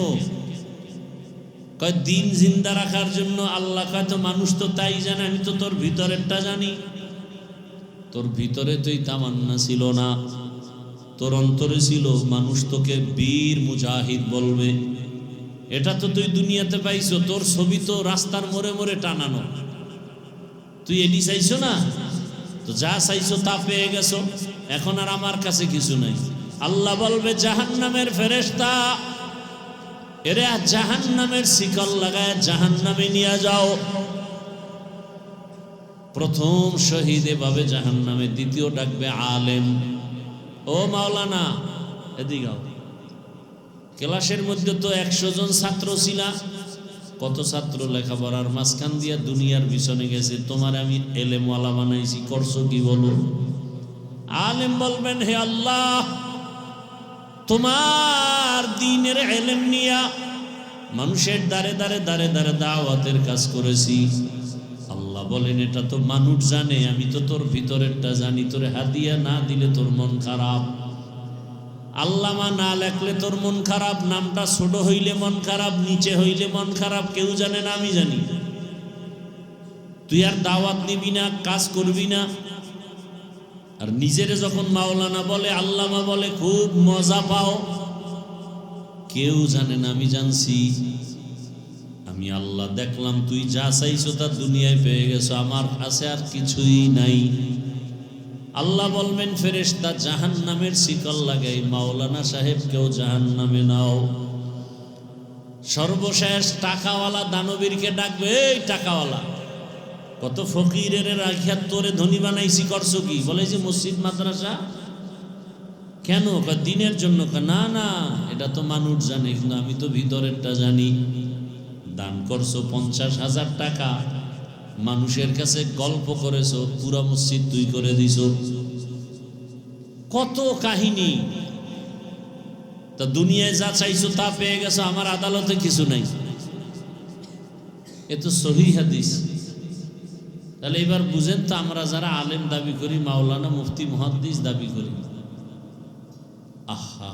কয় দিন জিন্দা রাখার জন্য। আল্লাহ কয়, তো মানুষ তো তাই জানে, আমি তো তোর ভিতরেরটা জানি। তোর ভিতরে তুই তামান্না ছিল না, তোর অন্তরে ছিল মানুষ তোকে বীর মুজাহিদ বলবে। এটা তো তুই দুনিয়াতে পাইছো, তোর ছবি তো রাস্তার মোড়ে মোড়ে টানানো, তুই এডি চাইছো না, তো যা চাইছো তা পেয়ে গেছো, এখন আর আমার কাছে কিছু নাই। আল্লাহ বলবে, জাহান্নামের ফেরেশতা, এরে জাহান্নামের শিকল লাগায় জাহান্নামে নিয়ে যাও। প্রথম শহীদ এভাবে জাহান্নামে। দ্বিতীয় ডাকবে আলেম, ও মাওলানা এদিকে আও। ক্লাসের মধ্যে তো 100 জন ছাত্র ছিল, কত ছাত্র লেখাপড়ার মাঝখান দিয়া দুনিয়ার পিছনে গেছে, তোমার আমি এলেমওয়ালা বানাইছি, করছো কি বলো? আলেম বলবেন, হে আল্লাহ, তোমার দ্বীনের ইলম নিয়া মানুষের দ্বারে দ্বারে দ্বারে দ্বারে দাওয়াতের কাজ করেছি। আল্লাহ বলেন, এটা তো মানুষ জানে, আমি তো তোর ভিতরেরটা জানি। তোরে হাদিয়া না দিলে তোর মন খারাপ, আল্লামা না লেখলে তোর মন খারাপ, নামটা ছোট হইলে মন খারাপ, নিচে হইলে মন খারাপ, কেউ জানে না, আমি জানি। তুই আর দাওয়াত নিবি না, কাজ করবি না। আর নিজেরে যখন মাওলানা বলে, আল্লামা বলে, খুব মজা পাও। কেউ জানে না, আমি জানছি। আমি আল্লাহ দেখলাম তুই যা চাইছো তা দুনিয়ায় পেয়ে গেছো, আমার কাছে আর কিছুই নাই। আল্লাহ বলবেন, ফেরেশতা জাহান্নামের শিকল লাগাই মাওলানা সাহেবকেও জাহান্নামে নাও। সর্বশেষ টাকাওয়ালা দানবীরকে ডাকবে, এই টাকাওয়ালা, কত ফকিরের রাখিয়া তোরে ধনী বানাইছি, করছো কি? বলে যে মসজিদ মাদ্রাসা। কেন? দিনের জন্য। না না, এটা তো মানুষ জানে, কিন্তু আমি তো ভিতরেরটা জানি। দান করছো 50,000 টাকা, মানুষের কাছে গল্প করেছো, পুরা মসজিদ তুই করে দিছো। কত কাহিনী। তা দুনিয়ায় যা চাইছো তা পেয়ে গেছো, আমার আদালতে কিছু নাই। এ তো সহিহ হাদিস। তাহলে এবার বুঝেন তো আমরা যারা আলেম দাবি করি, মাওলানা মুফতি মুহাদ্দিস দাবি করি, আহা,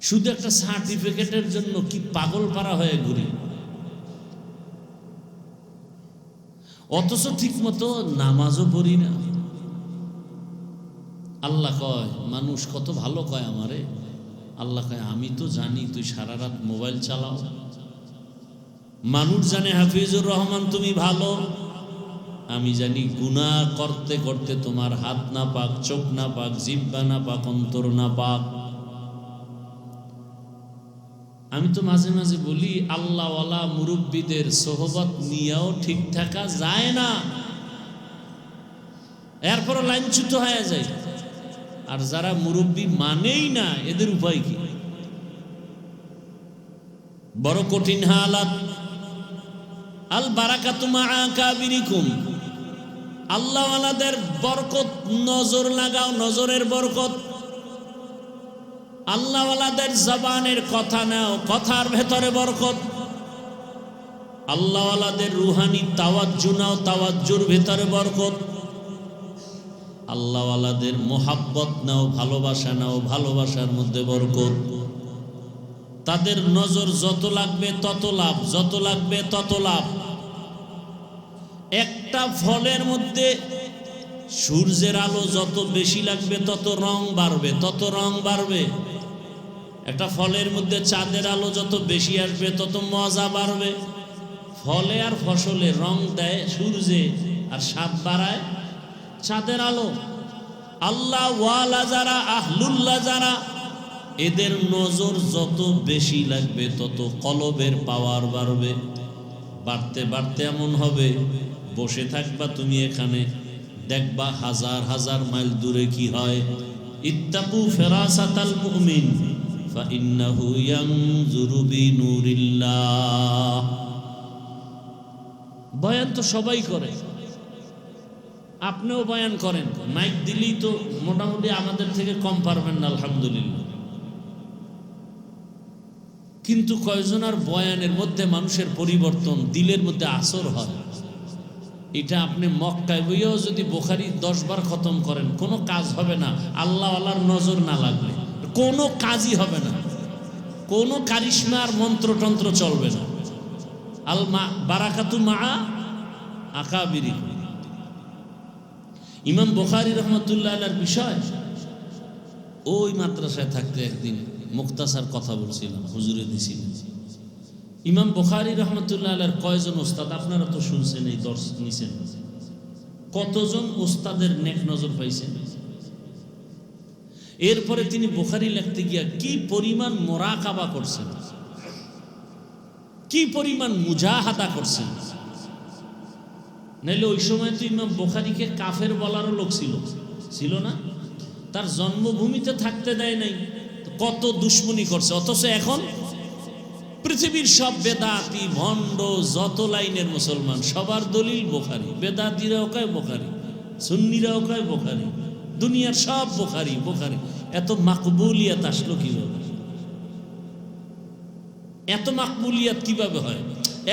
শুধু একটা সার্টিফিকেটের জন্য কি পাগল পারা হয়ে ঘুরি, অথচ ঠিক মতো নামাজও পড়ি না। আল্লাহ কয়, মানুষ কত ভালো কয় আমারে, আল্লাহ কয় আমি তো জানি তুই সারা রাত মোবাইল চালাও। মানুষ জানে হাফিজুর রহমান তুমি ভালো, আমি জানি গুনাহ করতে করতে তোমার হাত না পাক, চোখ না পাক, জিহ্বা না পাক, অন্তর না পাক। আমি তো মাঝে মাঝে বলি আল্লাহওয়ালা মুরব্বীদের সোহবত নিয়েও ঠিক থাকা যায় না, এরপরও লাইনচ্যুত হয়ে যায়। আর যারা মুরব্বী মানেই না, এদের উপায় কি? বড় কঠিন হালাত। আল বারাকাতু মা আকাবিরিকুম, আল্লাহওয়ালাদের বরকত নজর লাগাও, নজরের বরকত। আল্লাহওয়ালাদের জবানের কথা নাও, কথার ভেতরে বরকত। আল্লাহওয়ালাদের রুহানি তাওয়াজ্জু নাও, তাওয়াজ্জুর ভেতরে বরকত। আল্লাহওয়ালাদের মোহাব্বত নাও, ভালোবাসা নাও, ভালোবাসার মধ্যে বরকত। তাদের নজর যত লাগবে তত লাভ, যত লাগবে তত লাভ। একটা ফলের মধ্যে সূর্যের আলো যত বেশি লাগবে তত রং বাড়বে, তত রং বাড়বে। একটা ফলের মধ্যে চাঁদের আলো যত বেশি আসবে তত মজা বাড়বে। ফলে আর ফসলে রং দেয় সূর্যে, আর স্বাদ বাড়ায় চাঁদের আলো। আল্লাহ ওয়ালা যারা, আহলুল্লাহ যারা, এদের নজর যত বেশি লাগবে তত কলবের পাওয়ার বাড়বে। বাড়তে বাড়তে এমন হবে, বসে থাকবা তুমি এখানে, দেখবা হাজার হাজার মাইল দূরে কি হয়। ইত্তাকু ফিরাসাতাল মুমিন ফাইন্নাহু ইয়ানজুরু বিনুরিল্লাহ। বয়ান তো সবাই করে, আপনিও বয়ান করেন, মাইক দিলেই তো মোটামুটি আমাদের থেকে কম পারবেন না, আলহামদুলিল্লাহ। কিন্তু কয়জনের বয়ানের মধ্যে মানুষের পরিবর্তন, দিলের মধ্যে আসর হয়। এটা আপনি মক্কায় বইয়াও যদি বুখারী 10 বার খতম করেন, কোনো কাজ হবে না। আল্লাহ আল্লাহর নজর না লাগলে কোনো কাজই হবে না, কোনো কারিশমা আর মন্ত্রতন্ত্র চলবে না। আল মা বারাকাতু মা আকাবিরিকুম। ইমাম বুখারী রাহমাতুল্লাহ আলাইহির বিষয়, ওই মাদ্রাসায় থাকতে একদিন মুক্তাসার কথা বলছিলাম, হুজুরে দিছিলেন। ইমাম বুখারী রাহমাতুল্লাহ আলাইহির কয়জন ওস্তাদ আপনারা তো শুনছেন, এই দর্শ নিছেন, কতজন ওস্তাদের নেক নজর পাইছেন। এরপরে তিনি বুখারী লিখতে গিয়া কি পরিমাণ মুরাকাবা করছেন, কি পরিমাণ মুজাহাদা করছেন। নাইলে ওই সময় তো ইমাম বুখারীকে কাফের বলারও লোক ছিল না, তার জন্মভূমিতে থাকতে দেয় নাই, কত দুশ্মনী করছে। অথচ এখন পৃথিবীর সব বেদাতি ভণ্ড যত লাইনের মুসলমান সবার দলিল বুখারী। বেদাতিরাও কয় বুখারী, সুন্নিরাও কয় বুখারী, দুনিয়ার সব বুখারী বুখারী। এত মাকবুলিয়াত আসলো কিভাবে? এত মাকবুলিয়াত কিভাবে হয়?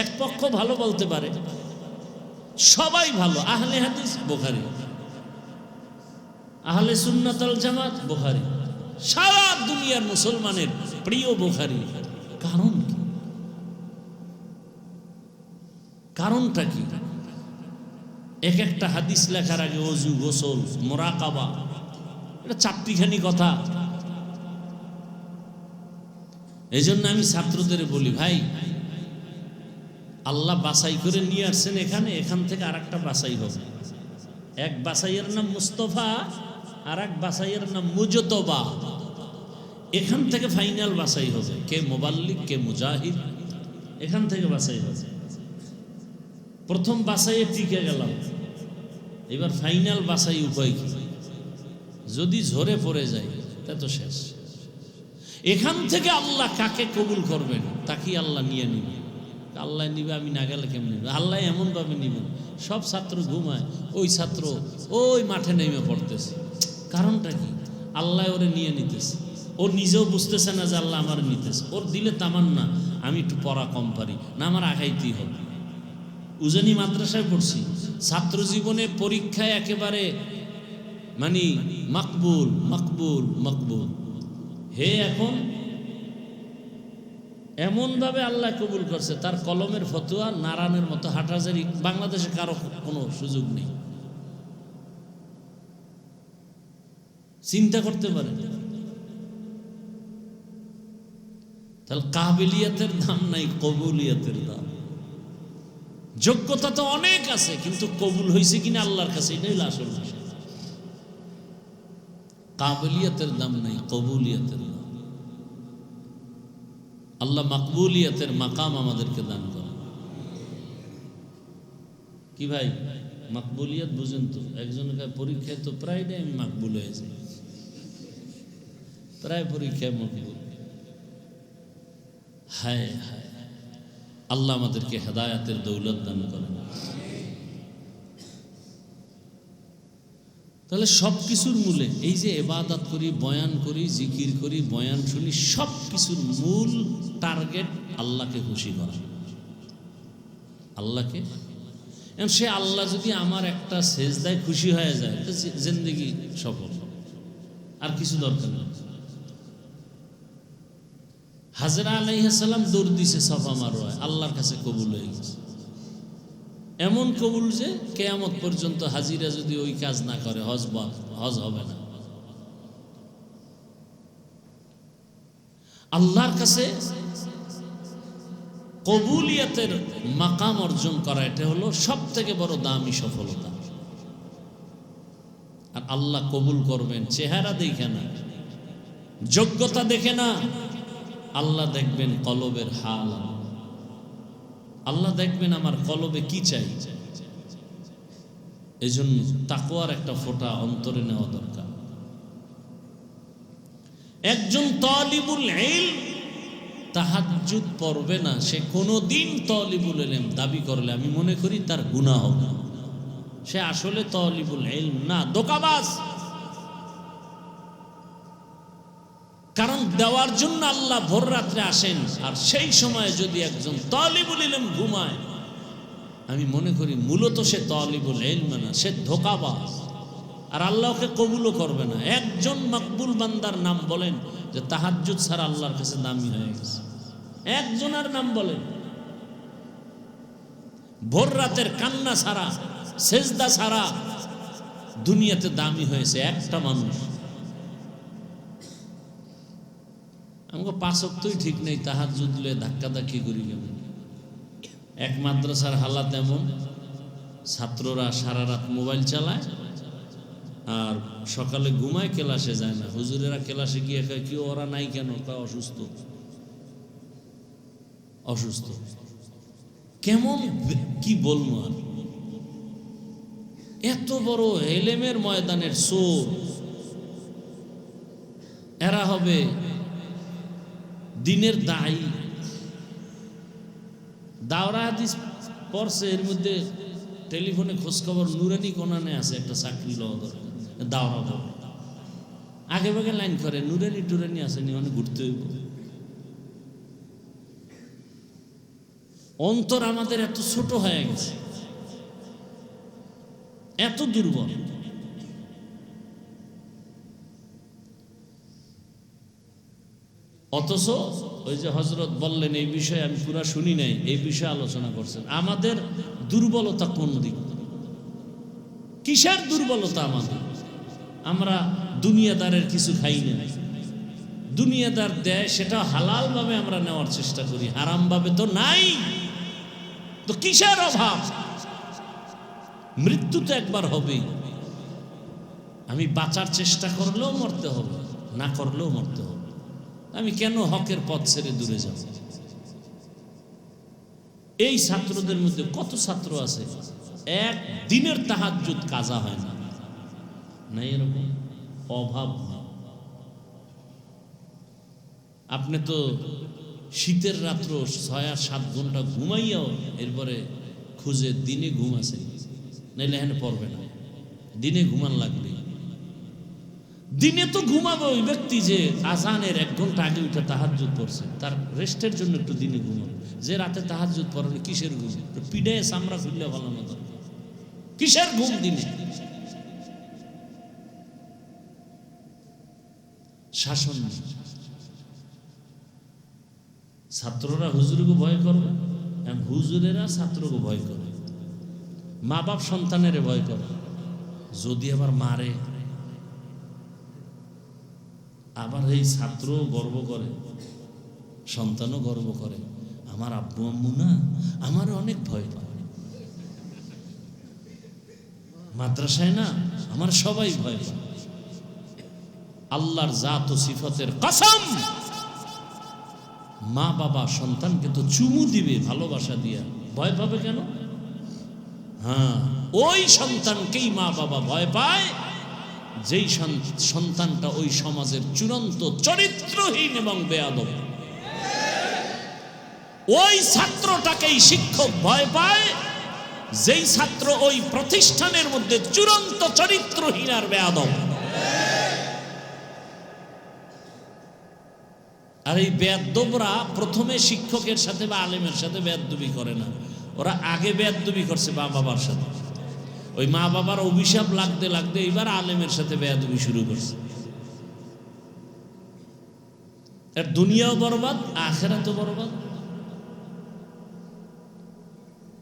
এক পক্ষ ভালো বলতে পারে, সবাই ভালো, আহলে হাদিস বুখারী, আহলে সুন্নাত ওয়াল জামাত বুখারী, সারা দুনিয়ার মুসলমানের প্রিয় বুখারী। কারণ কি? কারণটা কি? এক একটা হাদিস লেখার আগে ওযু, গোসল, মুরাকাবা, এটা চারটিখানি কথা। এই জন্য আমি ছাত্রদের বলি, ভাই আল্লাহ বাছাই করে নিয়ে আসছেন এখানে, এখান থেকে আর একটা বাছাই হবে। এক বাছাইয়ের নাম মুস্তফা, আর এক বাছাইয়ের নাম মুজতবা। এখান থেকে ফাইনাল বাছাই হবে, কে মুবাল্লিগ, কে মুজাহিদ, এখান থেকে বাছাই হবে। প্রথম বাছাইয়ে টিকে গেলাম, এবার ফাইনাল বাছাই উপায় কি? যদি ঝরে পড়ে যায় তা তো শেষ। এখান থেকে আল্লাহ কাকে কবুল করবেন তাকেই আল্লাহ নিয়ে নিবে। আল্লাহ নিবে, আমি না গেলে কেমন নিবে? আল্লাহ এমনভাবে নিবেন, সব ছাত্র ঘুমায়, ওই ছাত্র ওই মাঠে নেমে পড়তেছে। কারণটা কি? আল্লাহ ওরে নিয়ে নিতেছে, ও নিজেও বুঝতেছে না যে আল্লাহ আমার নিতেছে। ওর দিলে তামান্না আমি একটু পড়া কম পারি না, আমার আগাইতেই হবে। উজানি মাদ্রাসায় পড়ছি, ছাত্র জীবনে পরীক্ষায় একেবারে মানে মাকবুল মাকবুল মাকবুল। হে এখন এমনভাবে আল্লাহ কবুল করছে, তার কলমের ফতোয়া নারায়ণের মতো হাঁটাজারি বাংলাদেশে কারো কোনো সুযোগ নেই। চিন্তা করতে পারে, তাহলে কাবিলিয়াতের দাম নাই, কবুলিয়াতের দাম। যোগ্যতা তো অনেক আছে, কিন্তু কবুল হয়েছে কিনা আল্লাহর কাছে, এটাই হলো আসল বিষয়। কাবিলিয়াতের দাম নাই, কবুলিয়াতের দাম। আল্লাহ মাকবুলিয়াতের মাকাম আমাদেরকে দান করে। কি ভাই, মাকবুলিয়াত বুঝেন তো? একজনের পরীক্ষায় তো প্রায় আমি মাকবুল হয়েছে, প্রায় পরীক্ষায় মকবুল। হায় হায়, আল্লাহ আমাদেরকে হেদায়াতের দৌলত দান করেন। তাহলে সব কিছুর মূলে এই যে ইবাদত করি, বয়ান করি, জিকির করি, বয়ান শুনি, সব কিছুর মূল টার্গেট আল্লাহকে খুশি করা, আল্লাহকে। সে আল্লাহ যদি আমার একটা সেজদায় খুশি হয়ে যায় তো জিন্দেগি সফল, আর কিছু দরকার নেই। হাজরা আলাইহিস সালাম দৌড় দিছে সাফা মারওয়ায়, আল্লাহর কাছে কবুল হয়ে গেছে। এমন কবুল যে কিয়ামত পর্যন্ত হাজিরা যদি ওই কাজ না করে হজ হবে না। আল্লাহর কাছে কবুলিয়াতের মাকাম অর্জন করা, এটা হলো সব থেকে বড় দামি সফলতা। আর আল্লাহ কবুল করবেন চেহারা দেখে না, যোগ্যতা দেখে না, আল্লাহ দেখবেন কলবের হাল। আল্লাহ দেখবেন আমার কলবে কি চাই। এজন্য তাকওয়ার একটা ফোঁটা অন্তরে নেওয়া দরকার। একজন তালিবুল ইলম তাহাজ্জুদ পড়বে না, সে কোনোদিন তালিবুল ইলম দাবি করলে আমি মনে করি তার গুনাহ হবে। সে আসলে তালিবুল ইলম না, ধোঁকাবাজ। কারণ দেওয়ার জন্য আল্লাহ ভোর রাত্রে আসেন, আর সেই সময় যদি একজন তালিবুল ইলম ঘুমায়, আমি মনে করি মূলত সে তালিবুল ইলম না, সে ধোঁকাবাজ। আর আল্লাহকে কবুলও করবে না। একজন মকবুল বান্দার নাম বলেন যে তাহাজ্জুদ ছাড়া আল্লাহর কাছে দামি হয়ে গেছে। একজনের নাম বলেন, ভোর রাতের কান্না ছাড়া, সেজদা ছাড়া দুনিয়াতে দামি হয়েছে একটা মানুষ। আমাকে 5 ওয়াক্তই ঠিক নেই, তাহাজ্জুদ লয়ে ধাক্কাধাক্কি করি কেমন। এক মাদ্রাসার হালাত এমন, ছাত্ররা সারা রাত মোবাইল চালায় আর সকালে ঘুমায়, ক্লাসে যায় না। হুজুরেরা ক্লাসে গিয়ে কয় কি ওরা নাই কেন? অসুস্থ। অসুস্থ কেমন, কি বলবো আর। এত বড় এলেমের ময়দানের সোর, এরা হবে দিনের দায়ী। দাওরা হাদিস পড়ছে, এর মধ্যে টেলিফোনে খোঁজখবর নুরানি কোনানে আছে একটা চাকরি লওয়া দরকার, দাওরা হবে। আগে ভাগে লাইন করে নুরানি টুরানি আসেনি, মানে ঘুরতে হইব। অন্তর আমাদের এত ছোট হয়ে গেছে, এত দুর্বল। অথচ ওই যে হযরত বললেন, এই বিষয়ে আমি পুরা শুনি নাই, এই বিষয়ে আলোচনা করছেন। আমাদের দুর্বলতা কোন দিক? কিসের দুর্বলতা আমাদের? আমরা দুনিয়াদারের কিছু খাই না, দুনিয়াদার দেয় সেটা হালাল ভাবে আমরা নেওয়ার চেষ্টা করি, হারাম ভাবে তো নাই। তো কিসের অভাব? মৃত্যু তো একবার হবেই। আমি বাঁচার চেষ্টা করলেও মরতে হবে, না করলেও মরতে হবে। আমি কেন হকের পথ ছেড়ে দূরে যাব? এই ছাত্রদের মধ্যে কত ছাত্র আছে এক দিনের তাহাজ্জুদ কাজা হয় না, নাই এরকম অভাব নেই। আপনি তো শীতের রাত্র 6 আর 7 ঘন্টা ঘুমাইয়াও এরপরে খুঁজে দিনে ঘুম আছে, নাইলে এখানে পড়বে না। দিনে ঘুমান লাগবে, দিনে তো ঘুমাবে ওই ব্যক্তি যে আজানের 1 ঘন্টা আগে উঠে তাহাজ্জুদ পড়ছে, তার রেস্টের জন্য একটু দিনে ঘুমাবে। যে রাতে তাহাজ্জুদ পড়ে কিসের ঘুম? পিঠে চামড়া খুললে ভালো মতো, কিসের ঘুম দিনে? শাসন নেই। ছাত্ররা হুজুরকে ভয় করবে, হুজুরেরা ছাত্রকে ভয় করে, মা বাপ সন্তানের ভয় করে। যদি আবার মারে, আবার এই ছাত্র গর্ব করে, সন্তানও গর্ব করে, আমার আব্বু আম্মু না আমার অনেক ভয় পায়, মাদ্রাসায় না আমার সবাই ভয় পায়। আল্লাহর জাত ও সিফতের কসম, মা বাবা সন্তানকে তো চুমু দিবে ভালোবাসা দিয়া, ভয় পাবে কেন? হ্যাঁ, ওই সন্তানকেই মা বাবা ভয় পায় যেই সন্তানটা ওই সমাজের চূড়ান্ত চরিত্রহীন এবং বেয়াদব। ওই ছাত্রটাকেই শিক্ষক ভয় পায় যেই ছাত্র ওই প্রতিষ্ঠানের মধ্যে চূড়ান্ত চরিত্রহীন আর বেয়াদব। আর এই বেয়াদবরা প্রথমে শিক্ষকের সাথে বা আলেমের সাথে বেয়াদবি করে না, ওরা আগে বেয়াদবি করছে মা বাবার সাথে। ওই মা বাবার অভিশাপ লাগতে লাগতে এবার আলেমের সাথে বেয়াদবি শুরু করছে। এর দুনিয়াও বরবাদ, আখিরাতও বরবাদ।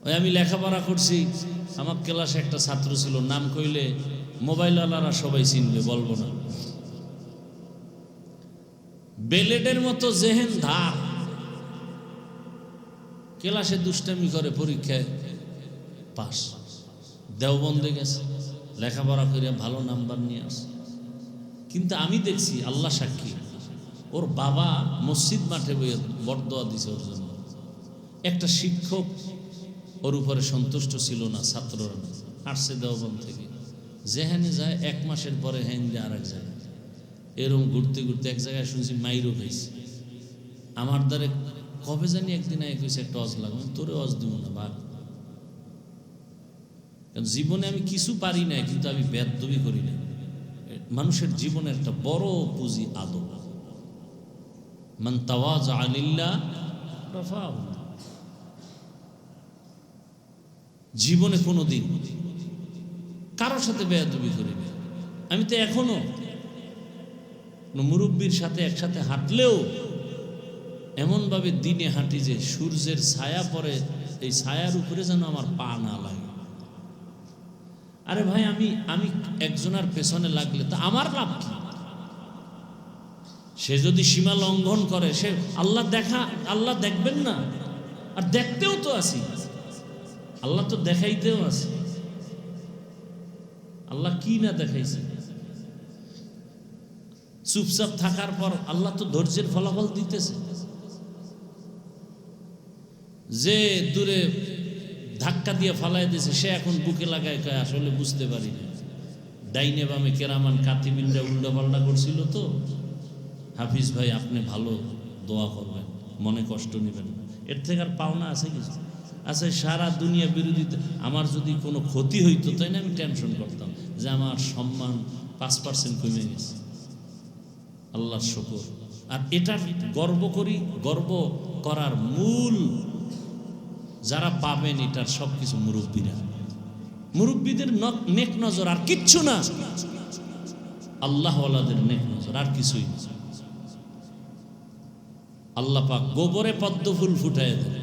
ওই আমি লেখাপড়া করছি, আমার ক্লাসে একটা ছাত্র ছিল, নাম কইলে মোবাইলওয়ালারা সবাই চিনবে, বলবো না। বেলেটের মতো জেহেন ধার, ক্লাসে দুষ্টামি করে, পরীক্ষায় পাস, দেওবন্দে গেছে, লেখাপড়া করে ভালো নাম্বার নিয়ে আসে। কিন্তু আমি দেখছি, আল্লাহ সাক্ষী, ওর বাবা মসজিদ মাঠে বরদোয়া দিছে ওর জন্য। একটা শিক্ষক ওর উপরে সন্তুষ্ট ছিল না, ছাত্ররা আসছে দেওবন্দ থেকে, যেখানে যায় 1 মাসের পরে হ্যাং দিয়ে আর এক জায়গায়, এরকম ঘুরতে ঘুরতে এক জায়গায় শুনছি মাইরও খাইছে। আমার দ্বারে কবে জানি একদিন আগে কইছে একটা অজ লাগবে, তোরে অজ দিব না ভাগ, কারণ জীবনে আমি কিছু পারি না, কিন্তু আমি বেয়াদবি করি না। মানুষের জীবনে একটা বড় পুঁজি আদব। মান তাওয়াজা লিল্লাহ রাফাহু। জীবনে কোনোদিন কারোর সাথে বেয়াদবি করি না। আমি তো এখনো মুরব্বীর সাথে একসাথে হাঁটলেও এমনভাবে দিনে হাঁটি যে সূর্যের ছায়া পড়ে, এই ছায়ার উপরে যেন আমার পা না লাগে। আরে ভাই, আমি একজনের পেছনে লাগলে তা আমার লাভ কি? সে যদি সীমা লঙ্ঘন করে, সে আল্লাহ দেখবেন না? আর দেখতেও তো আছি, আল্লাহ তো দেখাইতেও আছে। আল্লাহ কি না দেখাইছে? চুপচাপ থাকার পর আল্লাহ তো ধৈর্যের ফলাফল দিতেছে। যে দূরে ধাক্কা দিয়ে ফালাই দিয়েছে, সে এখন বুকে লাগায় কয় আসলে বুঝতে পারি না, ডাইনে বামে কেরামান কাতিবিনরা উল্টা পাল্টা করছিল তো। হাফিজ ভাই, আপনি ভালো দোয়া করবেন, মনে কষ্ট নেবেন না। এর থেকে আর পাওনা আছে কিছু? আচ্ছা, সারা দুনিয়া বিরোধিতা, আমার যদি কোনো ক্ষতি হইতো তাই না আমি টেনশন করতাম যে আমার সম্মান 5% কমে গেছে। আল্লাহর শুকর। আর এটা গর্ব করি, গর্ব করার মূল যারা পাবেন এটার সব কিছু মুরব্বীরা, মুরব্বীদের নেক নজর, আর কিচ্ছু না। আল্লাহওয়ালাদের নেক নজর, আর কিছুই না। আল্লাহ পাক গোবরে পদ্ম ফুল ফুটায় দেন।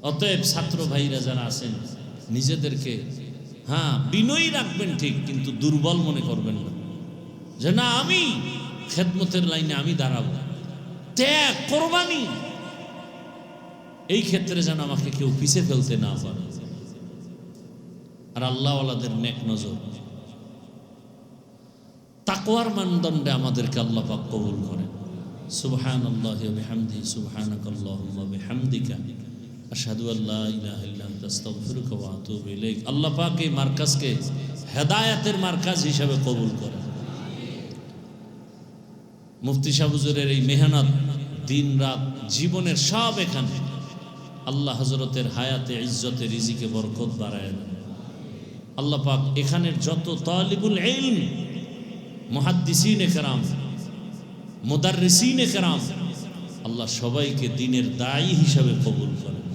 অতএব ছাত্র ভাইরা যারা আছেন, নিজেদেরকে বিনয়ী রাখবেন ঠিক, কিন্তু দুর্বল মনে করবেন না যে না আমি খেদমতের লাইনে আমি দাঁড়াবো। ত্যাগ, কোরবানি, এই ক্ষেত্রে যেন আমাকে কেউ পিছে ফেলতে না পারে। আর আল্লাহওয়ালাদের নেক নজর, তাকওয়ার মানদণ্ডে আমাদেরকে আল্লাহ পাক কবুল করেন। সুবহানাল্লাহি ওয়া বিহামদিহি, সুবহানাকাল্লাহুম্মা ওয়া বিহামদিকা, আশহাদু আল্লা ইলাহা ইল্লা আনতা আস্তাগফিরুকা ওয়া আতুবু ইলাইক। আল্লাহ পাক এই মার্কাজকে হেদায়েতের মার্কাজ হিসেবে কবুল করেন। মুফতি সাহেব হুজুরের এই মেহনত, দিন রাত, জীবনের সব এখানে আল্লাহ হযরতের হায়াতে, ইজ্জতে, রিজিকে বরকত বাড়ায় দেন। আল্লাহ পাক এখানের যত তালিবুল ইলম মুহাদ্দিসিনে কেরাম, মুদাররিসিনে কেরাম, আল্লাহ সবাইকে দ্বীনের দায়ী হিসাবে কবুল করেন।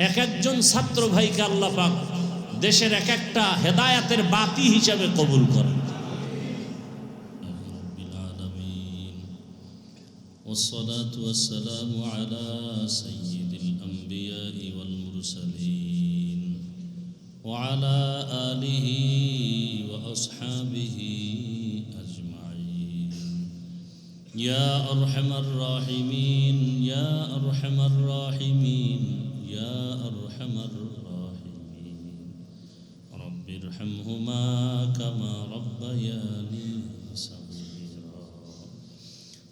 এক একজন ছাত্র ভাইকে আল্লাহ পাক দেশের এক একটা হেদায়াতের বাতি হিসাবে কবুল করেন। والصلاة والسلام على سيد الأنبياء والمرسلين وعلى آله وأصحابه أجمعين يا أرحم الراحمين يا أرحم الراحمين يا أرحم الراحمين رب ارحمهما كما ربياني صغيرا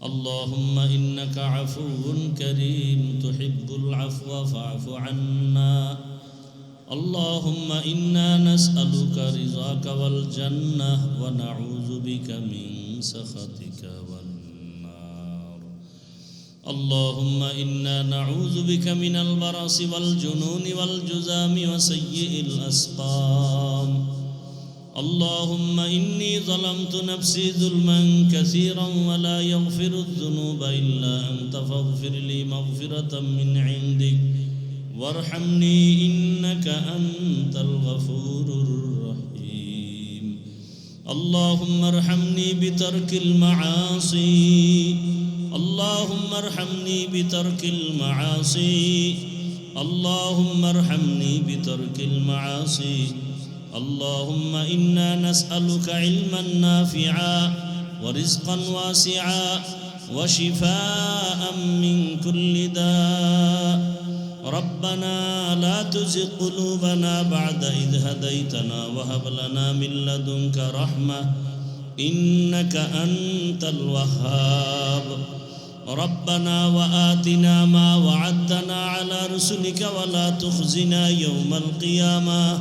اللهم إنك عفو كريم تحب العفو فاعف عنا اللهم إنا نسألك رضاك والجنة ونعوذ بك من سخطك والنار اللهم إنا نعوذ بك من البرص والجنون والجذام وسيء الأسقام اللهم إني ظلمت نفسي ظلما كثيرا ولا يغفر الذنوب إلا أنت فاغفر لي مغفرة من عندك وارحمني إنك أنت الغفور الرحيم اللهم ارحمني بترك المعاصي اللهم ارحمني بترك المعاصي اللهم ارحمني بترك المعاصي اللهم إنا نسألك علما نافعا ورزقا واسعا وشفاء من كل داء ربنا لا تزغ قلوبنا بعد إذ هديتنا وهب لنا من لدنك رحمة إنك أنت الوهاب ربنا وآتنا ما وعدتنا على رسلك ولا تخزنا يوم القيامة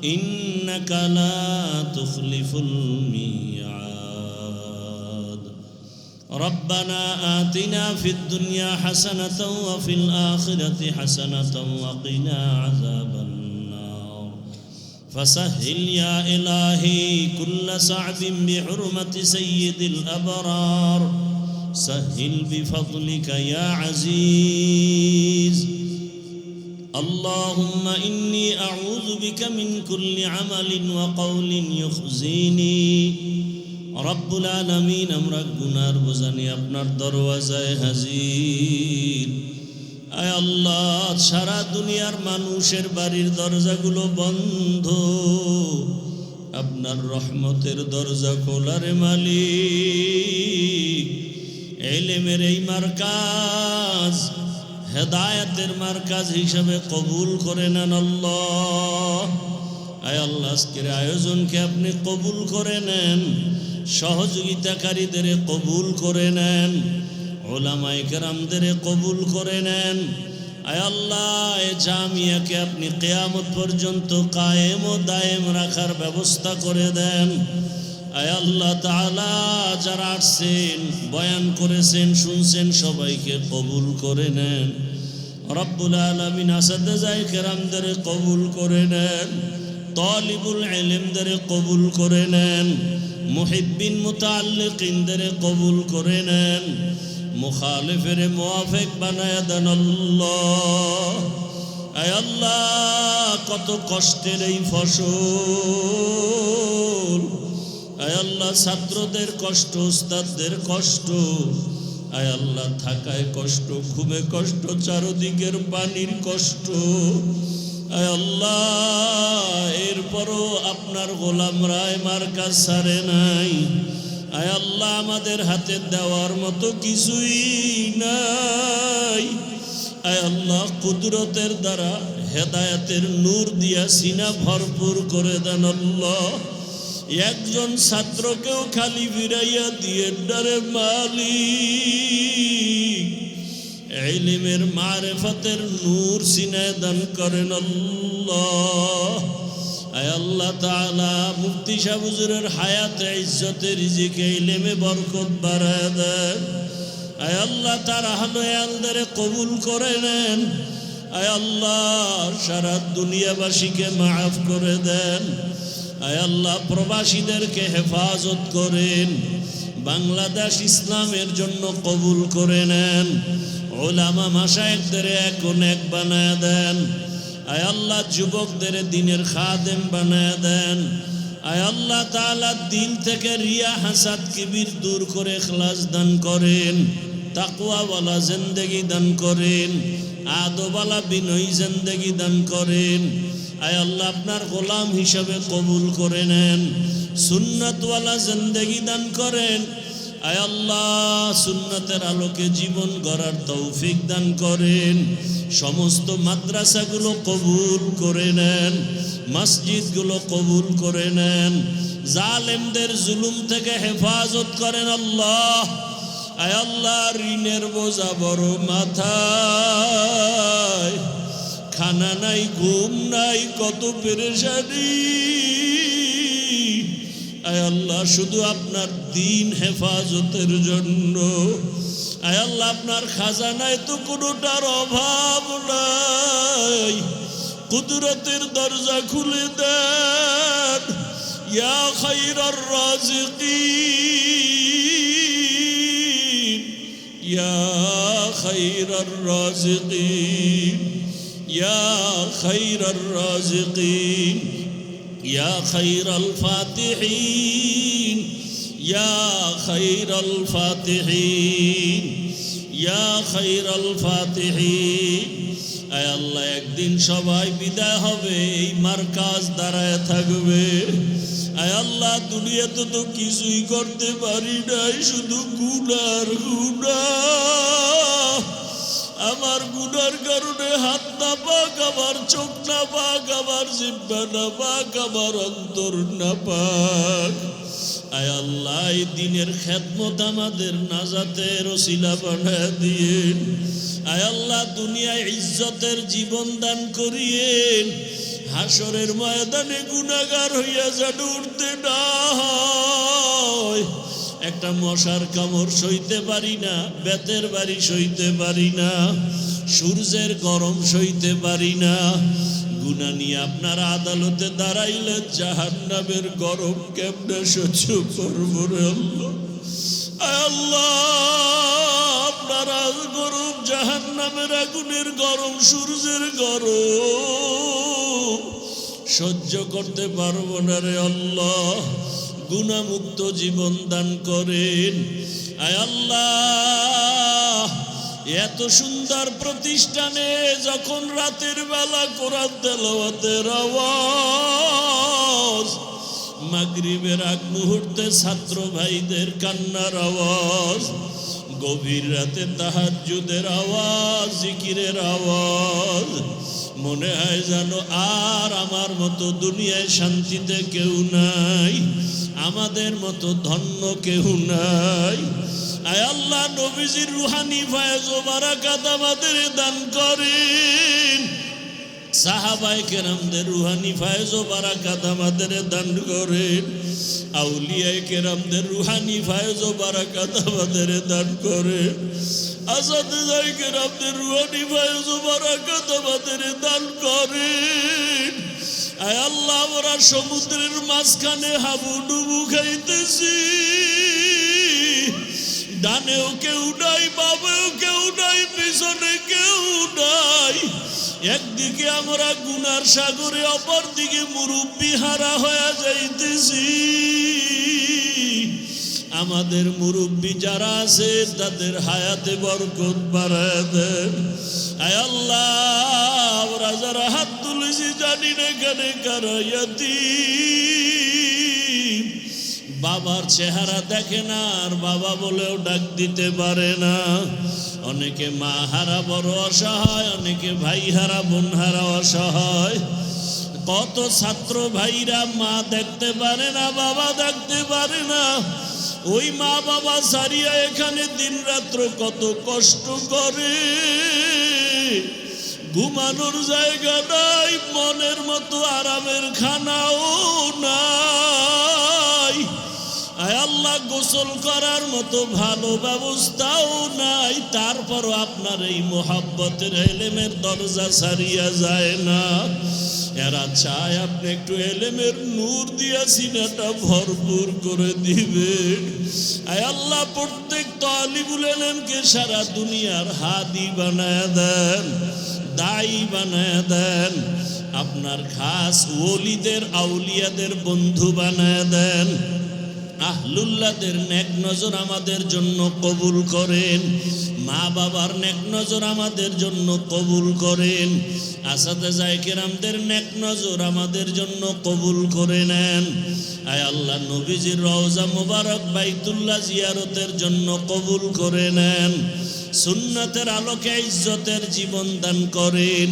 إنك لا تخلف الميعاد ربنا آتنا في الدنيا حسنة وفي الآخرة حسنة وقنا عذاب النار فسهل يا إلهي كل صعب بحرمة سيد الأبرار سهل بفضلك يا عزيز اللهم إني أعوذ بك من كل عمل وقول يخزيني رب العالمين আমরা গুনার বোঝানি আপনার দরওয়াজায় হাজির আয় আল্লাহ সারা দুনিয়ার মানুষের বাড়ির দরজাগুলো বন্ধ আপনার রহমতের দরজা খোলার মালিক ইলমের এই মারকাজ হেদায়েতের মারকাজ হিসাবে কবুল করে নেন আল্লাহ আয় আল্লাহ আজকের আয়োজনকে আপনি কবুল করে নেন সহযোগিতাকারীদের কবুল করে নেন উলামায়ে কেরামদের কবুল করে নেন আয় আল্লাহ এই জামিয়াকে আপনি কিয়ামত পর্যন্ত কায়েম ও দায়েম রাখার ব্যবস্থা করে দেন আয় আল্লাহ তাআলা যারা আসছেন বয়ান করেছেন শুনছেন সবাইকে কবুল করে নেন রব্বুল আলামিন আসাদায়ে কেরামদের কবুল করে নেন তালিবুল ইলমদের কবুল করে নেন মুহিব্বিন মুতাআল্লিকিনদের কবুল করে নেন মুখালিফের মুওয়াফিক বানায়া দেন আল্লাহ আয় আল্লাহ কত কষ্টের এই ফসল আয় আল্লাহ ছাত্রদের কষ্ট উস্তাদদের কষ্ট আয় আল্লাহ থাকায় কষ্ট ঘুমে কষ্ট চারদিকের পানির কষ্ট আয় আল্লাহ এরপরও আপনার গোলামরা মার্কাজ ছাড়ে নাই আয় আল্লাহ আমাদের হাতে দেওয়ার মতো কিছুই নাই আয় আল্লাহ কুদরতের দ্বারা হেদায়েতের নূর দিয়া সিনা ভরপুর করে দেন আল্লাহ একজন ছাত্রকেও খালি ফিরাইয়া দিয়ে ডারে মালিক ইলমের মারিফাতের নূর সিনায় দান করেন আল্লাহ আয় আল্লাহ তাআলা মুফতি সাহেব হুজুরের হায়াতে ইজ্জতে রিজিকে ইলমে বরকত বাড়ায় দেন আয় আল্লাহ তার আহলে আলদের কবুল করে নেন আয় আল্লাহ সারা দুনিয়াবাসীকে মাফ করে দেন আয় আল্লাহ প্রবাসীদেরকে হেফাজত করেন, বাংলাদেশ ইসলামের জন্য কবুল করে নেন, উলামা মাশায়েখদের এক নেক বানায় দেন। আয় আল্লাহ যুবকদের দ্বীনের খাদেম বানায় দেন। আয় আল্লাহ তাআলা দিল থেকে রিয়া হাসাদ কিবির দূর করে ইখলাস দান করেন, তাকওয়াওয়ালা জিন্দেগি দান করেন, আদবওয়ালা বিনয়ী জিন্দেগি দান করেন। আয় আল্লাহ আপনার গোলাম হিসাবে কবুল করে নেন, সুন্নাতওয়ালা জিন্দেগি দান করেন। আয় আল্লাহ সুন্নাতের আলোকে জীবন গড়ার তৌফিক দান করেন। সমস্ত মাদ্রাসাগুলো কবুল করে নেন, মসজিদগুলো কবুল করে নেন, জালেমদের জুলুম থেকে হেফাজত করেন আল্লাহ। আয় আল্লাহ ঋণের বোঝা বড় মাথায়, খানা নাই ঘুম নাই কত পেরেশানি। আয় আল্লাহ শুধু আপনার দিন হেফাজতের জন্য, আয় আল্লাহ আপনার খাজানায় তো কোনোটার অভাব নাই, কুদরতের দরজা খুলে দেন। ইয়া খায়রার রাজিকিন, ইয়া খায়রার রাজিকিন, ইয়া খায়রার রাজিকিন, ইয়া খায়রাল ফাতিহিন, ইয়া খায়রাল ফাতিহিন, ইয়া খায়রাল ফাতিহিন। আয় আল্লাহ একদিন সবাই বিদায় হবে, এই মার্কাজ দাঁড়ায় থাকবে। আয় আল্লাহ দুনিয়াতে তো কিছুই করতে পারি নাই, শুধু গুনার গুনাহ। আমার গুনার কারণে হাত না পাক, আমার চোখ না পাক, আমার জিহ্বা না পাক, আমার অন্তর না পাক। আয় আল্লাহ এই দিনের খেদমত আমাদের নাজাতের ওসিলা বানায় দিয়েন। আয় আল্লাহ দুনিয়ায় ইজ্জতের জীবন দান করিয়েন, হাসরের ময়দানে গুনাহগার হইয়া যেন উঠতে না হয়। একটা মশার কামড় সইতে পারি না, বেতের বাড়ি সইতে পারি না, সূর্যের গরম সইতে পারি না। গুনাহ নিয়ে আপনার আদালতে দাঁড়াইলে জাহান্নামের গরম কেমনে সহ্য করব রে আল্লাহ। আয় আল্লাহ আপনার গরম, জাহান্নামের আগুনের গরম, সূর্যের গরম সহ্য করতে পারবো না রে আল্লাহ। গুনাহমুক্ত জীবন দান করেন। আয় আল্লাহ এত সুন্দর প্রতিষ্ঠানে যখন রাতের বেলা কোরআন তেলাওয়াতের আওয়াজ, মাগরিবের আগ মুহূর্তে ছাত্র ভাইদের কান্নার আওয়াজ, গভীর রাতে তাহাজ্জুদের আওয়াজ, জিকিরের আওয়াজ, মনে হয় যেন আর আমার মতো দুনিয়ায় শান্তিতে কেউ নাই, আমাদের মতো ধন্য কেউ নাই। আয় আল্লাহ নবীজির রুহানি ফয়েজ ও বারাকাত আমাদের দান করেন, সাহাবায়ে কেরামদের রুহানি ফয়েজ ও বারাকাত আমাদের দান করেন, আউলিয়ায়ে কেরামদের রুহানি ফয়েজ ও বারাকাত আমাদের দান করেন, আসাদিয়ায়ে কেরামদের রুহানি ফয়েজ ও বারাকাত আমাদের দান করেন। আয় আল্লাহ আমরা সমুদ্রের মাঝখানে হাবুডুবু খাইতেছি, ডানেও কেউ নাই, বামেও কেউ নাই, পিছনে কেউ নাই। একদিকে আমরা গুনার সাগরে, অপর দিকে মুরব্বি হারা হয়ে যাইতেছি। আমাদের মুরব্বি যারা আছে তাদের হায়াতে বরকত বাড়ায় দেন। আয় আল্লাহ আমরা যারা হাত তুলেছি জানি না এখানে কারা ইয়াতীম, বাবার চেহারা দেখে না আর বাবা বলেও ডাক দিতে পারে না। অনেকে মা হারা বড় অসহায়, অনেকে ভাই হারা বোন হারা অসহায়। কত ছাত্র ভাইরা মা দেখতে পারে না, বাবা দেখতে পারে না, ওই মা বাবা সারিয়া এখানে দিন রাত্র কত কষ্ট করে। ঘুমানোর জায়গা নাই, মনের মতো আরামের খানাও নাই। আয় আল্লাহ গোসল করার মতো ভালো ব্যবস্থাও নাই, তারপরও আপনার এই মোহাব্বতের এলেমের দরজা ছাড়িয়া যায় না। এরা চায় আপনি একটু এলেমের নূর দিয়া সিনাটা ভরপুর করে দিবেন। আয় আল্লাহ, প্রত্যেক তালিবুল ইলমকে সারা দুনিয়ার হাদি বানায় দেন, দায়ী বানায় দেন, আপনার খাস ওলিদের আউলিয়াদের বন্ধু বানায় দেন। আহলুল্লাহদের নেক নজর আমাদের জন্য কবুল করেন, মা বাবার নেক নজর আমাদের জন্য কবুল করেন, আসাতেজায়ে কেরামদের নেক নজর আমাদের জন্য কবুল করে নেন। আয় আল্লাহ, নবীজির রওজা মুবারক বাইতুল্লাহ জিয়ারতের জন্য কবুল করে নেন। সুন্নতের আলোকে ইজ্জতের জীবন দান করেন।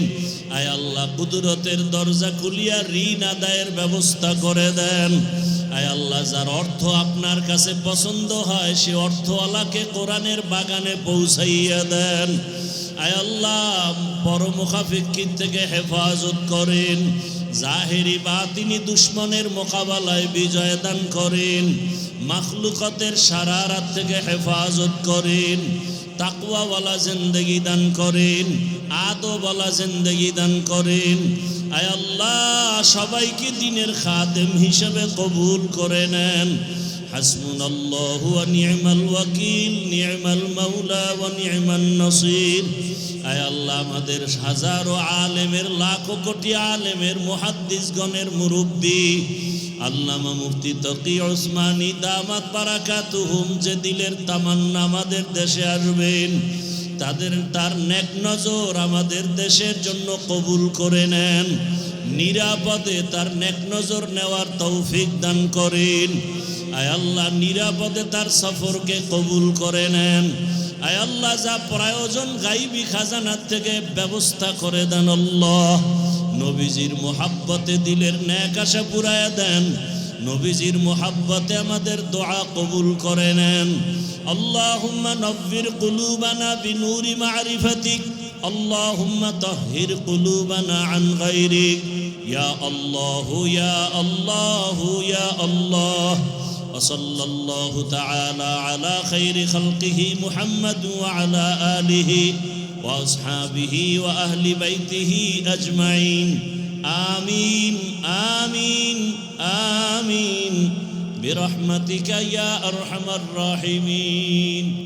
আয় আল্লাহ, কুদরতের দরজা খুলিয়া ঋণ আদায়ের ব্যবস্থা করে দেন। আয় আল্লাহ, যার অর্থ আপনার কাছে পছন্দ হয় সে অর্থওয়ালাকে কোরআনের বাগানে পৌঁছাইয়া দেন। আয় আল্লাহ, পরমুখাফিকির থেকে হেফাজত করেন। জাহেরি বাতিনি দুশ্মনের মোকাবেলায় বিজয় দান করেন। মাখলুকাতের শারারাত থেকে হেফাজত করেন। তাকওয়াওয়ালা জিন্দেগি দান করেন, আদবওয়ালা জিন্দেগি দান করেন। আয় আল্লাহ, সবাইকে দ্বীনের খাদেম হিসেবে কবুল করে নেন। হাসবুনাল্লাহু ওয়া নি'মাল ওয়াকিল, নি'মাল মাওলা ওয়া নি'মান নাসির। আয় আল্লাহ, আমাদের হাজারো আলেমের, লাখো কোটি আলেমের, মুহাদ্দিসগণের মুরব্বী আল্লামা মুফতি তকি ওসমানী দামাত বারাকাতুহুম যে দিলের তামান্না আমাদের দেশে আসবেন, তার নেক নজর আমাদের দেশের জন্য কবুল করে নেন। নিরাপদে তার নেক নজর নেওয়ার তৌফিক দান করেন। আয় আল্লাহ, নিরাপদে তার সফরকে কবুল করে নেন। আয় আল্লাহ, যা প্রয়োজন গাইবী খাজানার থেকে ব্যবস্থা করে দেন। আল্লাহ, নবীজির মোহাব্বতে দিলের নেক আশা পুরায়া দেন। নবীজির মোহাব্বতে আমাদের দোয়া কবুল করে নেন। আল্লাহুম্মা নব্বির কুলুবানা বিনূরি মারিফাতিক, আল্লাহুম্মা তাহহির কুলুবানা আন গায়রিক, ইয়া আল্লাহু ইয়া আল্লাহু ইয়া আল্লাহ। وصلى الله تعالى على خير خلقه محمد وعلى آله وأصحابه وأهل بيته أجمعين آمين آمين آمين برحمتك يا أرحم الراحمين.